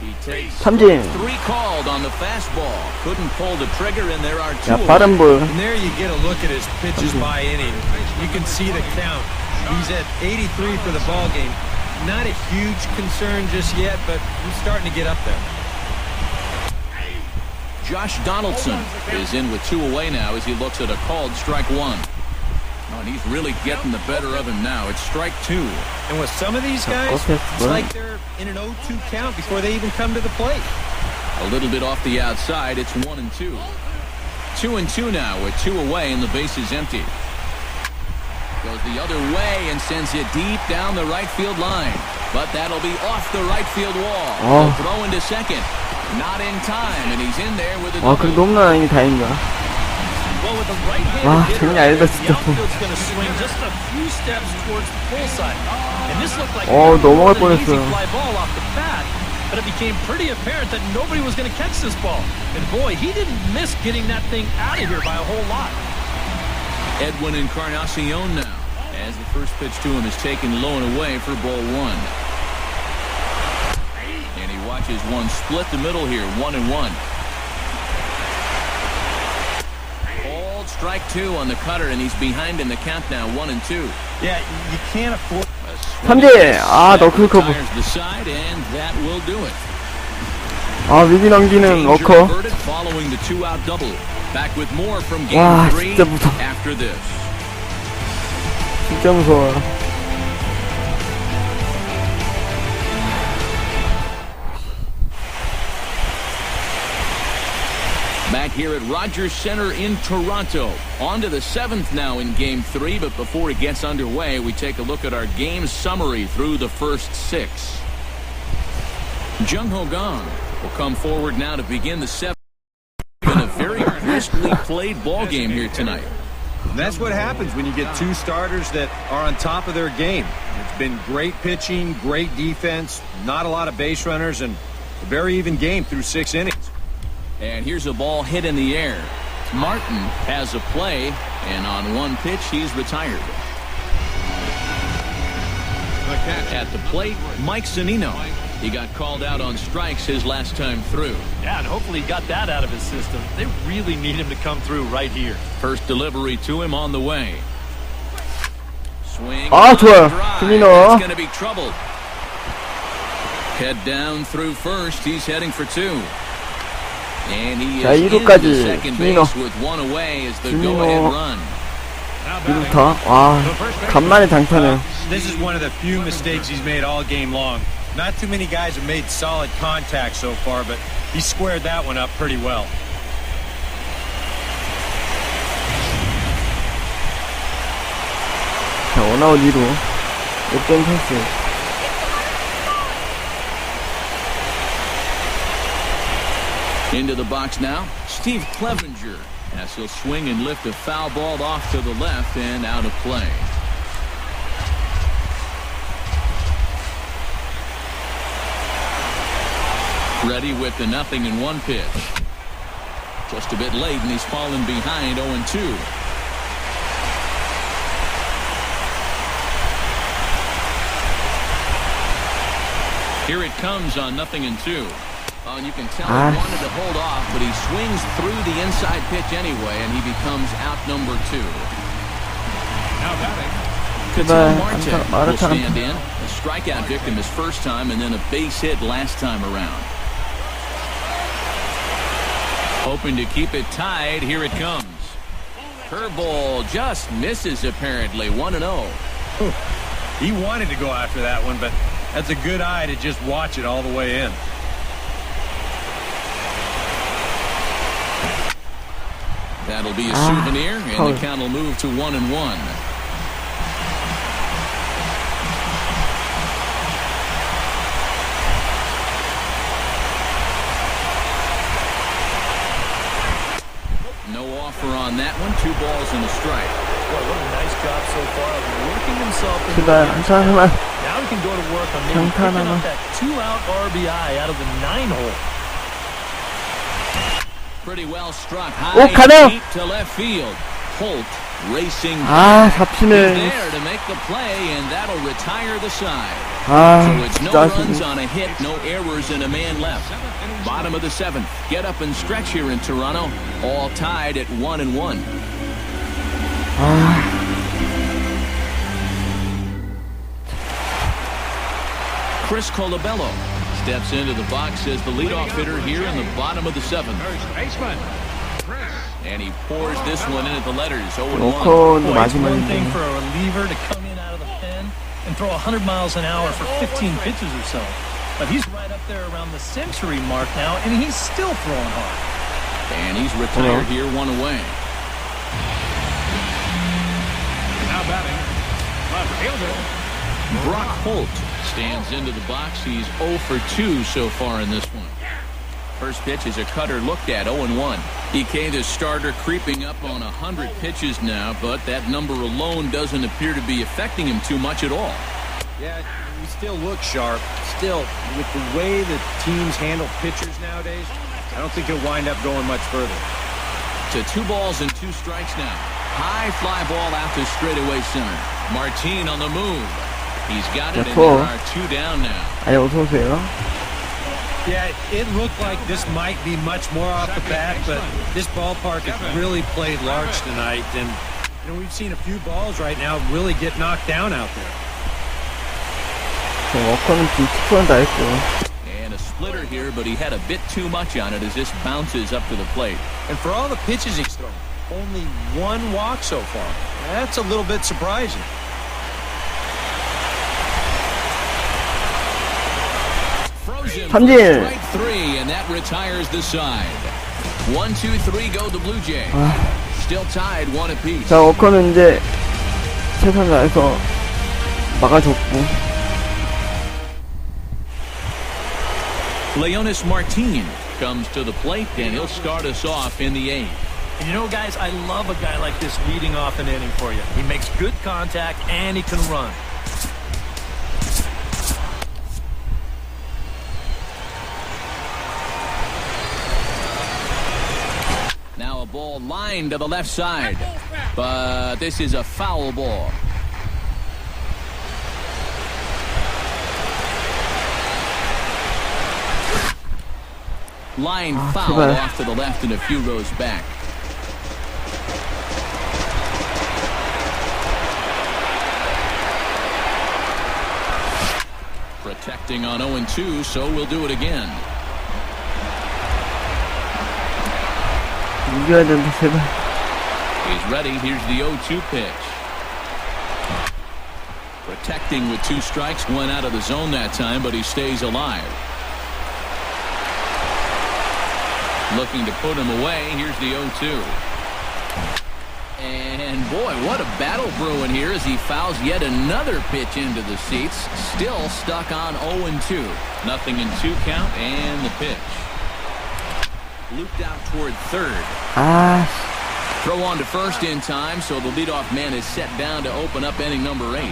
B: He takes
A: 삼진.
B: 3 called on the fastball. Couldn't pull the trigger, and there are 2.
A: 야, 빠른 볼.
E: And there you get a look at his pitches by inning. You can see the count. He's at 83 for the ball game. Not a huge concern just yet, but he's starting to get up there.
B: Josh Donaldson is in with 2 away now as he looks at a called strike 1. Oh, and he's really getting the better of him now. It's strike 2.
E: And with some of these guys, it's like they're in an 0-2 count before they even come to the plate.
B: A little bit off the outside. It's 1-2. 2-2 now with 2 away and the base is empty. Goes the other way and sends it deep down the right field line. But that'll be off the right field wall. He'll throw into second. Not in time, and he's in there with a
A: 와, 그래도 홈런 아니니 다행이다.
C: Well, with the right-handed
A: 와,
C: hitter,
A: 장난 아니다,
C: the
A: 진짜.
C: outfield's going to swing just a few steps towards the pull side. And this looked like
A: 넘어갈
C: an easy
A: 뻔했어요.
C: fly ball off the bat, but it became pretty apparent that nobody was going to catch this ball. And boy, he didn't miss getting that thing out of here by a whole lot.
B: Edwin Encarnacion now, as the first pitch to him is taken low and away for ball 1. And he watches one split the middle here, 1-1. Called strike 2 on the cutter, and he's behind in the count now, 1-2.
E: Yeah, you can't afford.
A: 삼진! 아, 너클 커브.
B: The side, and that will do it.
A: 아, 위기 넘기는 어커.
B: Following the 2-out double. Back with more from game
A: 와,
B: 3
A: 진짜 무서워.
B: after this.
A: 진짜 무서워.
B: back here at Rogers Center in Toronto. On to the 7th now in Game 3, but before it gets underway, we take a look at our game summary through the first 6. Jung-Ho Kang will come forward now to begin the 7th. In a very briskly played ball game here tonight.
E: And that's what happens when you get two starters that are on top of their game. It's been great pitching, great defense, not a lot of base runners, and a very even game through 6 innings.
B: And here's a ball hit in the air. Martin has a play, and on one pitch, he's retired. At the plate, Mike Zunino. He got called out on strikes his last time through.
C: Yeah, and hopefully he got that out of his system. They really need him to come through right here.
B: First delivery to him on the way. Swing.
A: 좋아요.
B: Zunino. It's going to be trouble. Head down through first. He's heading for 2. And he is into second base with 1 away as the go-ahead run.
A: 2루타. 와, 간만에 장타네요.
E: This is one of the few mistakes he's made all game long. Not too many guys have made solid contact so far, but he squared that one up pretty well.
A: 자, 원아웃 2루. 역전 찬스.
B: Into the box now, Steve Clevenger, as he'll swing and lift a foul ball off to the left and out of play. Ready with the 0-1 pitch. Just a bit late, and he's fallen behind 0-2. Here it comes on 0-2. And you can tell he wanted to hold off, but he swings through the inside pitch anyway, and he becomes out number 2.
D: Now batting.
B: Marte will stand in. A strikeout victim his first time, and then a base hit last time around. Hoping to keep it tied. Here it comes. Curveball just misses apparently. 1-0.
E: He wanted to go after that one, but that's a good eye to just watch it all the way in.
B: That'll be a souvenir, and the count will move to 1-1. On that one, 2 balls and a strike.
C: Boy, what a nice job so far of working himself in
A: 제발 안타 하나만.
C: Now he can go to work on maybe picking up that 2-out RBI out of the 9-hole.
B: Pretty well struck high deep to left field. Holt racing
A: 잡히네.
B: there to make the play, and that'll retire the side. So it's no runs on a hit, no errors, and a man left. Bottom of the 7th. Get up and stretch here in Toronto. All tied at 1-1. Chris Colabello steps into the box as the leadoff hitter here in the bottom of the 7th. And he pours this one in at the letters. 0-1.
C: Boy, it's one thing for a reliever to come in out of the pen and throw 100 miles an hour for 15 pitches or so. But he's right up there around the century mark now, and he's still throwing hard.
B: And he's retired here, 1 away.
D: Now batting. Left fielder.
B: Brock Holt stands into the box. He's 0 for 2 so far in this one. First pitch is a cutter looked at, 0-1. EK, the starter, creeping up on 100 pitches now, but that number alone doesn't appear to be affecting him too much at all.
E: Yeah, he still looks sharp. Still, with the way that teams handle pitchers nowadays, I don't think he'll wind up going much further.
B: To 2 balls and 2 strikes now. High fly ball out to straightaway center. Martin on the move. He's got it, and there are 2 down now.
A: 어서오세요.
E: Yeah, it looked like this might be much more off the bat, but this ballpark has really played large tonight, and we've seen a few balls right now really get knocked down out there.
A: 워커는 지금 투런 다 했고.
B: And a splitter here, but he had a bit too much on it as this bounces up to the plate.
E: And for all the pitches he's thrown, only 1 walk so far. That's a little bit surprising.
B: Frozen
A: 삼진.
B: strike 3, and that retires the side. 1, 2, 3 go the Blue Jays. Still tied 1 apiece.
A: 자, 워커는 이제 최선을 다해서 막아줬고.
B: Leonis Martin comes to the plate, and he'll start us off in the 8th.
C: And you know, guys, I love a guy like this leading off an inning for you. He makes good contact, and he can run.
B: Now a ball lined to the left side, but this is a foul ball. Line foul off to the left and a few rows back. Protecting on 0-2, so we'll do it again.
A: 이겨야 된다, 제발.
B: He's ready. Here's the 0-2 pitch. Protecting with 2 strikes, went out of the zone that time, but he stays alive. Looking to put him away. Here's the 0-2. And boy, what a battle brewing here as he fouls yet another pitch into the seats. Still stuck on 0-2. Nothing in 2 count, and the pitch. Looped out toward third. Throw on to first in time, so the leadoff man is set down to open up inning number 8.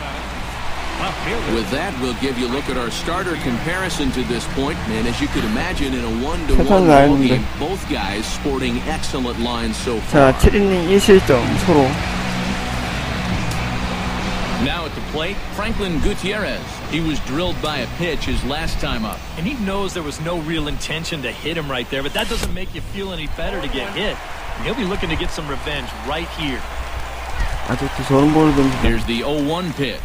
B: With that, we'll give you a look at our starter comparison to this point, and as you could imagine, in a 1-to-1 ball game, both guys sporting excellent lines so far.
A: 자, 7이닝 1실점 서로.
B: Now at the plate, Franklin Gutierrez. He was drilled by a pitch his last time up.
C: And he knows there was no real intention to hit him right there, but that doesn't make you feel any better to get hit. And he'll be looking to get some revenge right here.
A: 아직도 저런 볼을 던진다.
B: Here's the 0-1 pitch.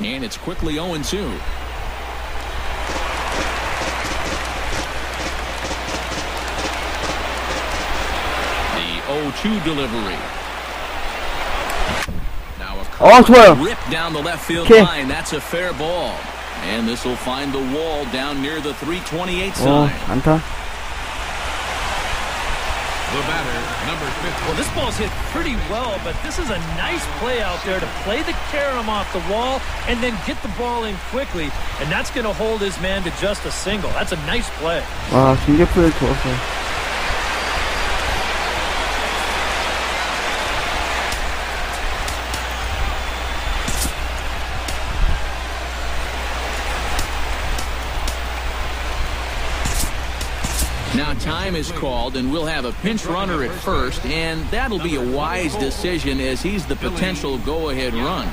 B: And it's quickly 0-2. The 0-2 delivery. Now a
A: 좋아요.
B: rip down the left field
A: Okay.
B: line. That's a fair ball. And this will find the wall down near the 328
A: 어,
B: sign.
A: 안타.
D: The batter, number 50.
C: Well, this ball's hit pretty well, but this is a nice play out there to play the carom off the wall and then get the ball in quickly. And that's going to hold his man to just a single. That's a nice play.
A: 와, 중계플레이 좋았어요.
B: Now time is called, and we'll have a pinch runner at first, and that'll be a wise decision as he's the potential go-ahead run.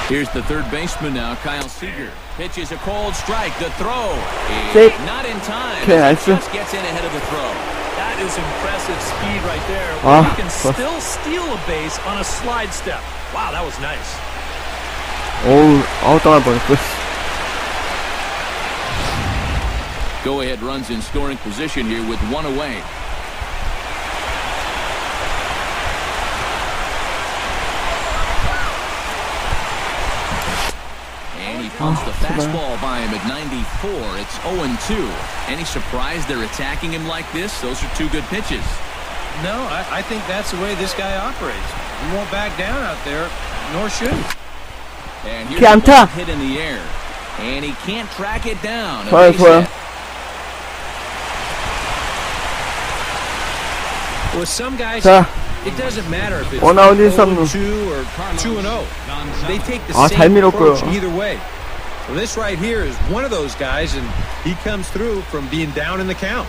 B: Here's the third baseman now, Kyle Seager. Pitches a cold strike. The throw is not in time.
A: Okay, nice.
B: Just gets in ahead of the throw.
C: That is impressive speed right there. He can still steal a base on a slide step. Wow, that was nice.
A: 어우, 아웃당할 뻔했어.
B: Go-ahead runs in scoring position here with 1 away. And he punts the fastball by him at 94. It's 0-2. Any surprise they're attacking him like this? Those are 2 good pitches.
E: No, I think that's the way this guy operates. He won't back down out there, nor should he.
B: And here's a ball hit in the air. And he can't track it down.
A: 좋아요.
E: With some guys,
A: 자,
E: it doesn't matter if it's
A: 원아웃 1-3루.
E: 2 or 2-0. They take the
A: 잘
E: same
A: 밀었고요.
E: approach either way. Well, this right here is one of those guys, and he comes through from being down in the count.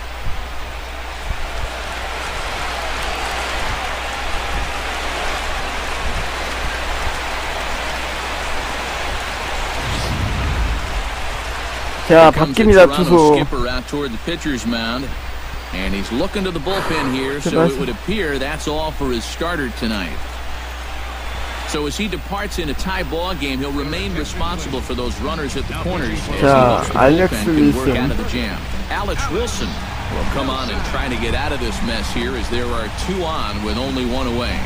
A: 자, 바뀝니다, 투수.
B: Skipper out toward the pitcher's mound. And he's looking to the bullpen here, so it would appear that's all for his starter tonight. So as he departs in a tie ball game, he'll remain responsible for those runners at the corners as he hopes the bullpen can work out of the jam. Alex Wilson Well, come on and try to get out of this mess here as there are 2 on with only 1 away.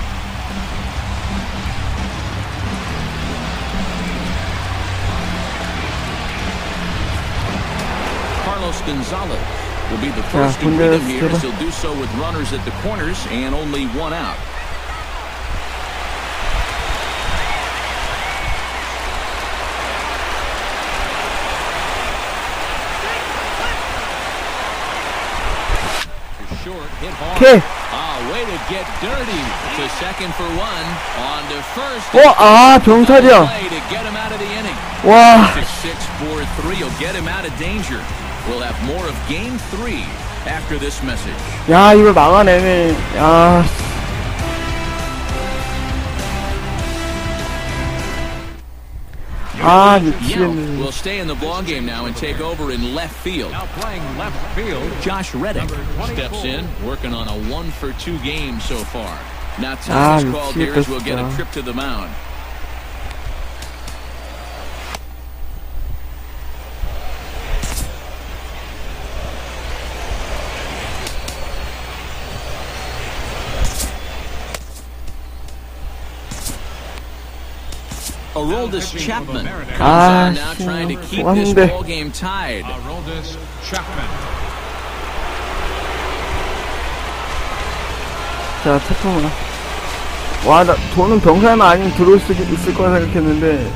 B: Carlos Gonzalez will be the first to greet him here as he'll do so with runners at the corners and only 1 out.
A: 오케이.
B: Way to get dirty to second for 1 on to first.
A: 병살이야.
B: To get him out of the inning.
A: 와.
B: 6-4-3 will get him out of danger. We'll have more of game 3 after this message.
A: 야, 이걸 막아내네. 야. 미치겠네.
B: Will stay in the ball game now and take over in left field.
D: Now playing left field,
B: Josh Reddick steps in, working on a 1-for-2 game so far. Now time is called here as we'll get a trip to the mound. Aroldis Chapman comes on now trying to keep this ball game tied.
D: Aroldis Chapman.
A: 자, 태풍아. 와, 나 돈은 병사만 아니면 들어올 수 있을 거라 생각했는데,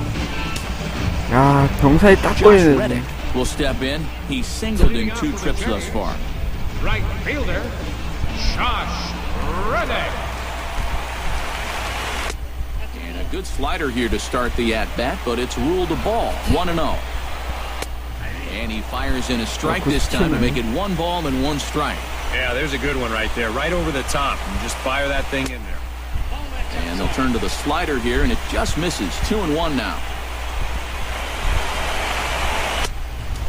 A: 야, 병사에 딱 보이네.
B: Will step in. He's singled in 2 trips thus far.
D: Right fielder, Josh Reddick.
B: Good slider here to start the at-bat, but it's ruled a ball, 1-0. And he fires in a strike this time to make it 1 ball and 1 strike.
E: Yeah, there's a good one right there, right over the top. And just fire that thing in there.
B: And they'll turn to the slider here, and it just misses. 2-1 now.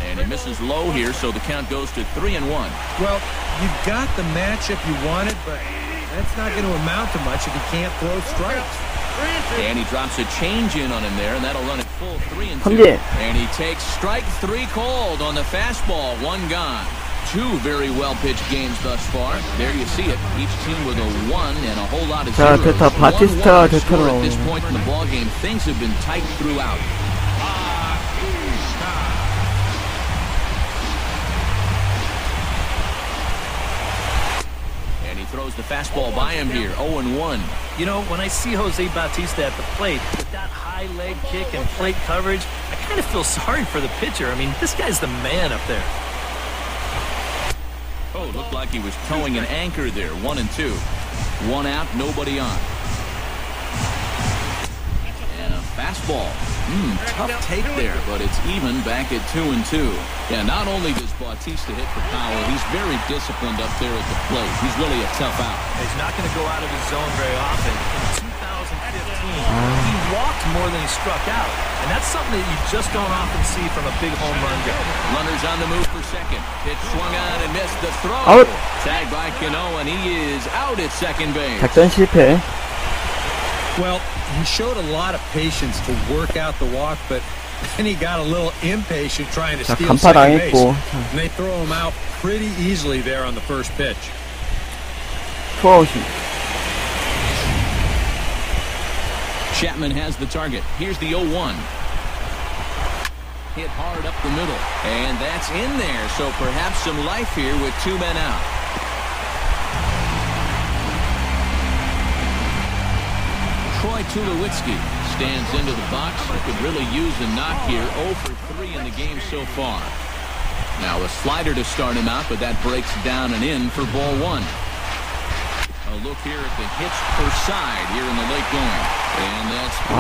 B: And he misses low here, so the count goes to 3-1.
E: Well, you got the matchup you wanted, but that's not going to amount to much if you can't throw strikes.
B: And he drops a change in on him there, and that'll run it full 3-2. And he takes strike 3 called on the fastball, 1 gone. 2 very well-pitched games thus far. There you see it. Each team with a 1 and a whole lot of zeros.
A: 대타, 바티스타가 대타로
B: At this
A: 나오네.
B: point in the ball game, things have been tight throughout. Throws the fastball by him here, 0-1.
C: You know, when I see Jose Bautista at the plate with that high leg kick and plate coverage, I kind of feel sorry for the pitcher. I mean, this guy's the man up there.
B: Oh, looked like he was towing an anchor there, 1-2. 1 out, nobody on. And a fastball. Tough take there, but it's even back at 2-2. Yeah, not only does Bautista hit for power, he's very disciplined up there at the plate. He's really a tough out.
C: He's not going to go out of his zone very often. In 2015, he walked more than he struck out. And that's something that you just don't often see from a big home run guy.
B: Runners on the move for second. Pitch swung on and missed the throw.
A: Out.
B: Tagged by Cano, and he is out at second base.
A: 작전 실패.
E: Well, he showed a lot of patience to work out the walk, but then he got a little impatient trying to steal second base. And they throw him out pretty easily there on the first pitch.
B: Chapman has the target. Here's the 0-1. Hit hard up the middle. And that's in there, so perhaps some life here with 2 men out. Troy Tulowitzki stands into the box. Could really use a knock here. 0 for 3 in the game so far. Now a slider to start him out, but that breaks down and in for ball 1. A look here at the hits per side here in the late going. And that's for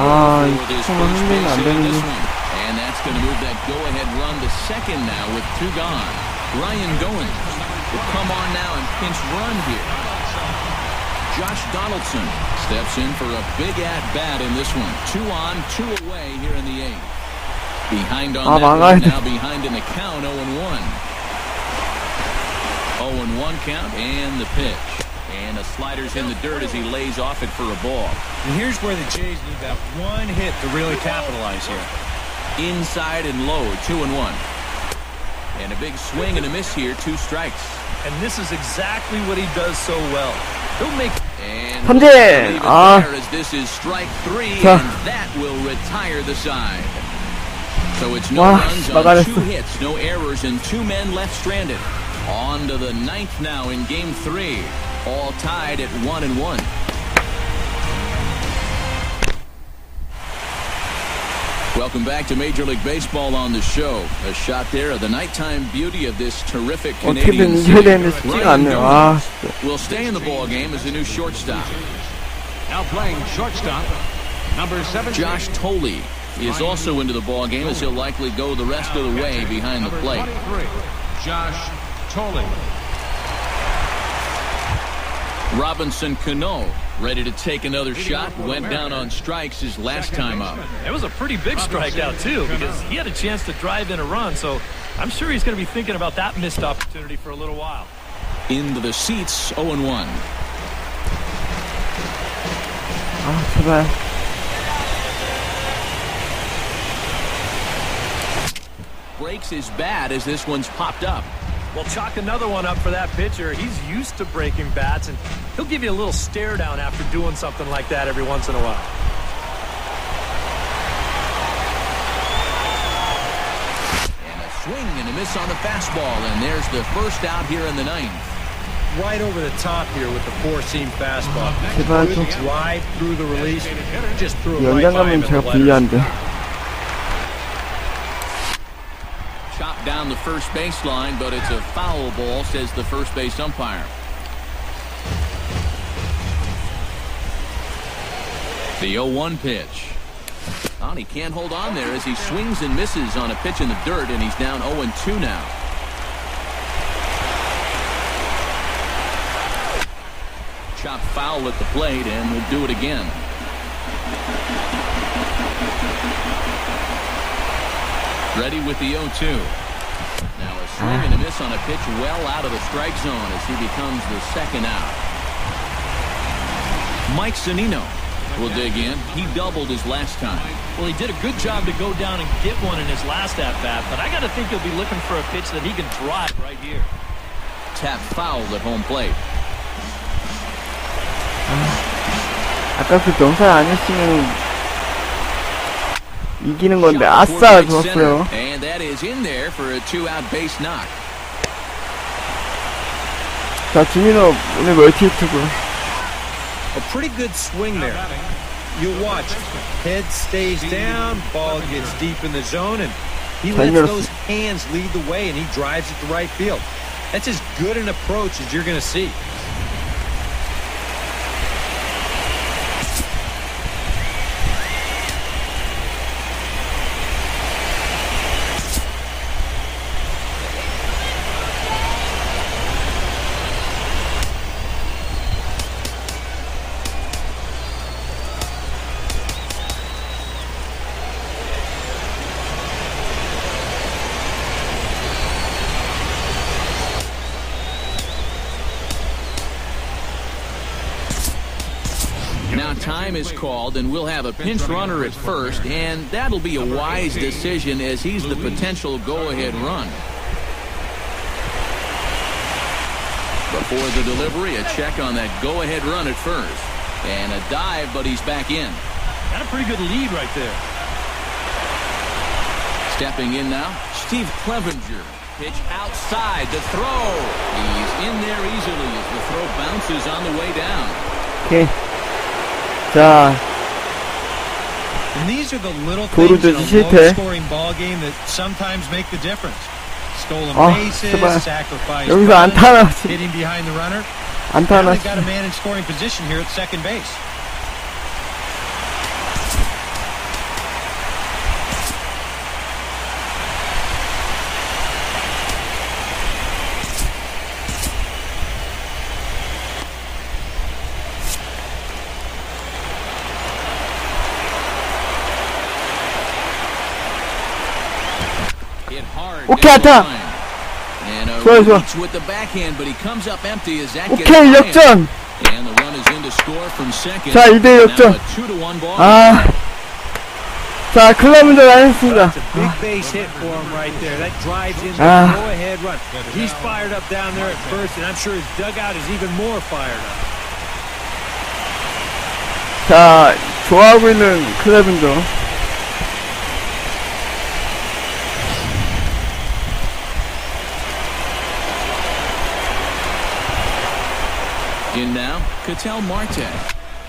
B: this first base hit in this one. And that's going to move that go-ahead run to second now with 2 gone. Ryan Goins will come on now and pinch run here. Josh Donaldson steps in for a big at-bat in this one. 2 on, 2 away here in the 8th. Behind on that one, now behind in the count, 0-1. 0-1 count, and the pitch. And the slider's in the dirt as he lays off it for a ball.
E: And here's where the Jays need that 1 hit to really capitalize here.
B: Inside and low, 2-1. And a big swing and a miss here, 2 strikes.
C: and this is exactly what he does so well. He'll make.
B: And
A: 삼진!
B: leave it
A: 아.
B: there as this is strike 3,
A: 자.
B: and that will retire the side. So it's no
A: 와,
B: runs on
A: 막아냈어.
B: 2 hits, no errors, and 2 men left stranded. On to the 9th now in Game 3, all tied at 1-1. Welcome back to Major League Baseball on the show. A shot there of the nighttime beauty of this terrific Canadian
A: 어떻게든
B: city.
A: 이겨야 되는데 쉽지가 않네요. 아,
B: Will stay in the ball game as a new shortstop.
D: Now playing shortstop, number 17.
B: Josh Tolley is also into the ball game as he'll likely go the rest of the way behind the
D: Number
B: plate.
D: 23, Josh Tolley.
B: Robinson Cano ready to take another shot. Went down on strikes his last time up.
C: It was a pretty big strikeout, too, because he had a chance to drive in a run, so I'm sure he's going to be thinking about that missed opportunity for a little while.
B: Into the seats, 0-1.
A: 아, 제발.
B: Breaks his bat as this one's popped up.
C: Well, chalk another one up for that pitcher. He's used to breaking bats, and he'll give you a little stare down after doing something like that every once in a while.
B: And a swing and a miss on the fastball, and there's the first out here in the 9th.
E: Right over the top here with the 4-seam fastball.
A: 제발 좀
E: Good drive through the release. Just threw it right by
A: 연장감은
E: him in the
A: 제가
E: letters.
A: 불리한데.
B: Chopped down the first baseline, but it's a foul ball, says the first base umpire. The 0-1 pitch. Oh, he can't hold on there as he swings and misses on a pitch in the dirt, and he's down 0-2 now. Chopped foul at the plate, and we'll do it again. Ready with the 0-2. Now a swing and a miss on a pitch well out of the strike zone as he becomes the second out. Mike Zunino will dig in. He doubled his last time.
C: Well, he did a good job to go down and get one in his last at-bat, but I got to think he'll be looking for a pitch that he can drive right here.
B: Tap fouled at home plate.
A: 아까 그 병살 아니었으면 이기는 건데, 아싸, 좋았어요.
B: And that is in there for a 2-out base knock.
A: 자, 주민호 오늘 멀티 히트고.
E: A pretty good swing there. You'll watch. Head stays down, ball gets deep in the zone, and he lets those hands lead the way, and he drives it to right field. That's as good an approach as you're going to see.
B: Now time is called, and we'll have a pinch runner at first, and that'll be a wise decision as he's the potential go-ahead run. Before the delivery, a check on that go-ahead run at first. And a dive, but he's back in.
C: Got a pretty good lead right there.
B: Stepping in now, Steve Clevenger. Pitch outside, the throw. He's in there easily as the throw bounces on the way down.
A: 오케이. 자,
E: And these are the little things in a low-scoring ball game that sometimes make the difference. Stolen bases, sacrificed runs, hitting behind the runner. Now they've got a man in scoring position here at second base.
A: 오케이, 안타. 좋아, 좋아. 오케이, 역전. 자, 2대 역전. 아, 자, 클럽운전 하셨습니다.
E: That's a big base hit for him right there. That drives in the go-ahead run. He's fired up down there at first, and I'm sure his dugout is even more fired up.
A: 자, 좋아하고 있는 클럽운전.
B: In now, Ketel Marte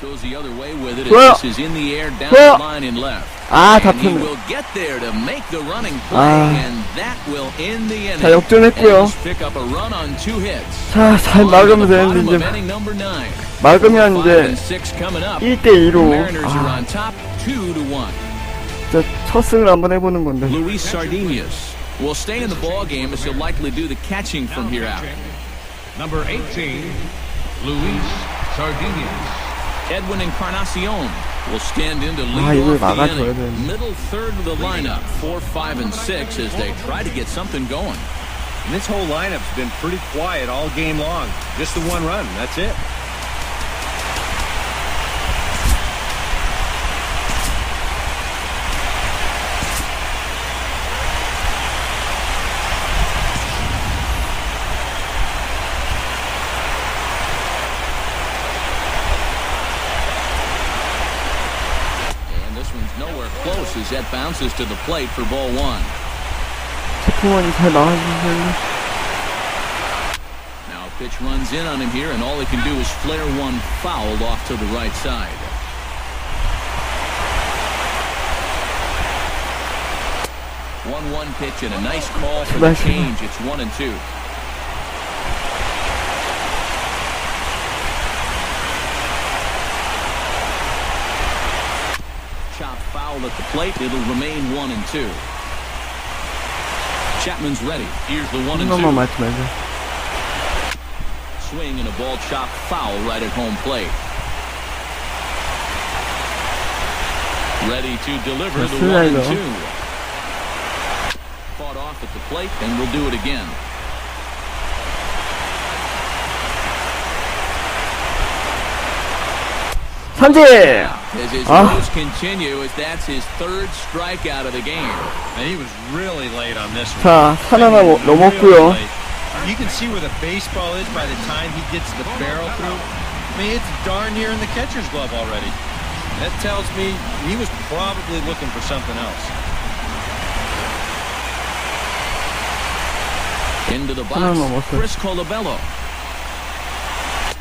B: goes the other way with it.
A: 좋아요.
B: As this is in the air down
A: 좋아요.
B: the line and left.
A: 아,
B: And he
A: 다투네.
B: will get there to make the running play, and that will end the inning.
A: 자, 역전했고요.
B: And just pick up a run on 2 hits.
A: 자, 잘
B: On to
A: 막으면
B: the
A: 되는데,
B: bottom of
A: 이제.
B: inning number 9.
A: 막으면
B: 5
A: 이제
B: and 6 coming up.
A: 1대2로.
B: Mariners are
A: 아,
B: on top 2-1.
A: 진짜 첫 승을 한번 해보는 건데.
B: Luis Sardinas will stay in the ball game as he'll likely do the catching from here out.
D: Number 18, Luis Sardinas.
B: Edwin Encarnacion will stand in to
A: 아,
B: lead
A: 이걸
B: off the
A: 막아줘야
B: inning.
A: 되는데.
B: Middle third of the lineup, 4, 5, and 6 as they try to get something going.
E: And this whole lineup's been pretty quiet all game long. Just the one run, that's it.
B: And this one's nowhere close as that bounces to the plate for ball 1.
A: 체크원이 잘 막아주세요.
B: Now a pitch runs in on him here, and all he can do is flare one fouled off to the right side. One pitch and a nice call for the
A: Nice.
B: change. It's 1-2. Chop foul at the plate. It'll remain 1-2. Chapman's ready. Here's the 1-2.
A: 한번만 맞지 말자.
B: Swing and a ball chop foul right at home plate. Ready to deliver the
A: 슬라이더.
B: 1-2. Fought off at the plate, and we'll do it again.
A: 삼진!
B: As his
A: Ah.
B: woes continue, as that's his 3rd strikeout of the game.
E: And he was really late on this one.
A: 자, 산 하나 넘었고요.
E: Really late. You can see where the baseball is by the time he gets the barrel through. I mean, it's darn near in the catcher's glove already. That tells me he was probably looking for something else.
B: Into the box, Chris Colabello.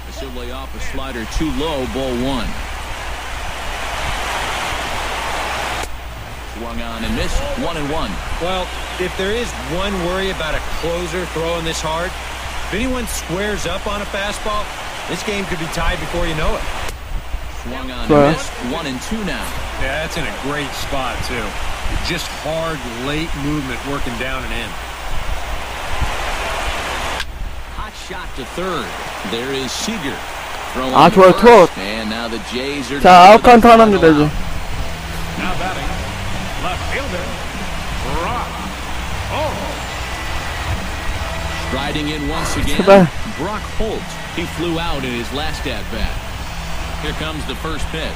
B: This will lay off a slider too low, ball 1. Swung on and missed, 1-1.
E: Well, if there is one worry about a closer throwing this hard, if anyone squares up on a fastball, this game could be tied before you know it.
B: Swung on and missed, 1-2 now.
E: Yeah, that's in a great spot, too. Just hard, late movement working down and in.
B: Hot shot to third. There is Seager. Throwing
A: 아,
B: to
A: 좋아요,
B: first,
A: 투아웃.
B: and now the Jays are
A: 자,
B: down
A: 아웃
B: to the
A: 카운트 하나입니다,
B: final
A: 이제.
B: out.
D: Now batting, left fielder, Brock. Oh,
B: Striding in once again,
A: 제발.
B: Brock Holt. He flew out in his last at-bat. Here comes the first pitch.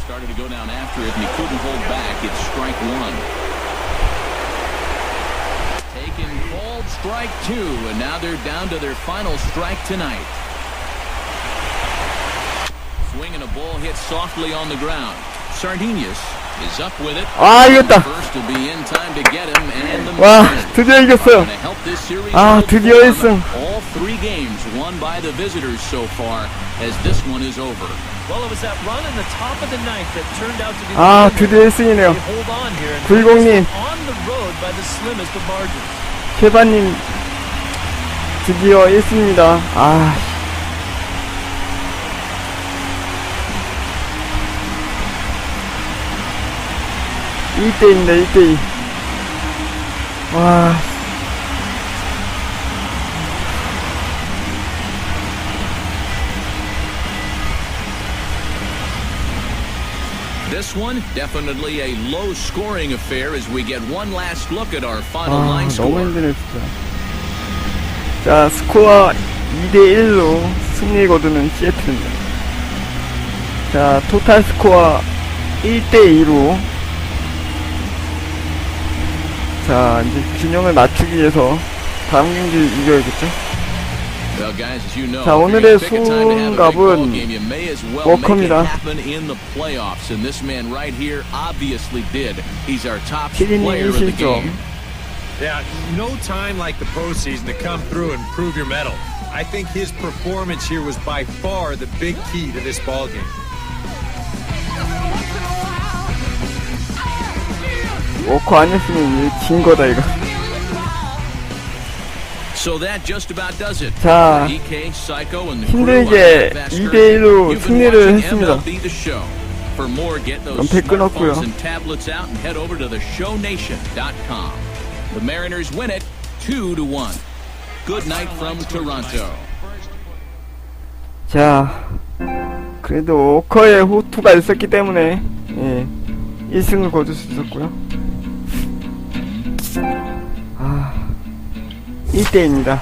B: Started to go down after it, and he couldn't hold back. It's strike 1. Taken called strike 2, and now they're down to their final strike tonight. Swinging a ball hit softly on the ground. Sardinas is up with it.
A: 아, 이겼다.
B: First will be in time to get him, and the
A: 와,
B: Mariners
A: 드디어 이겼어요.
B: to help this series
A: 아,
B: move
A: 드디어
B: forward.
A: 1승.
B: All 3 games won by the visitors so far, as this one is over.
C: Well, it was that run in the top of the ninth that turned out to be
A: 아,
C: the
A: 드디어 1승이네요.
C: They hold on here and
A: 불공님.
C: on the road by the slimmest of margins.
A: 케바님, 드디어 1승입니다. 아. (1대2입니다) 1대2. 와.
B: This one, definitely a low-scoring affair as we get one last look at our final line
A: 너무
B: score.
A: 힘드네 진짜. 자, 스코어 2대1로 승리 거두는 시애틀입니다. 자, 토탈 스코어 1대2로 자 이제 균형을 맞추기 위해서 다음 경기 이겨야겠죠.
B: Well, guys, as you know,
A: 자,
B: if
A: 오늘의
B: you're gonna pick a time to have a big ball
A: 수갑은
B: game, you may as well make it
A: 워커입니다.
B: happen in the playoffs. And this man right here obviously did. He's our top
A: 피디님
B: player of the
A: 1실점.
B: game.
E: Yeah, no time like the postseason to come through and prove your mettle. I think his performance here was by far the big key to this ball game.
A: 워커 안 했으면 진 거다 이거.
B: So that just about does it.
A: 자,
B: DK, Psycho, and the
A: 힘들게
B: crew, I'm Matt
A: 2대1로
B: You've been
A: 승리를
B: watching
A: 했습니다.
B: MLB The Show. For more, get those
A: 연패 끊었고요.
B: smartphones and tablets out and head over to theshownation.com. The Mariners win it 2-1. Good night from Toronto.
A: 자, 그래도 워커의 호투가 있었기 때문에 1승을 거둘 수 있었고요. 1대2입니다.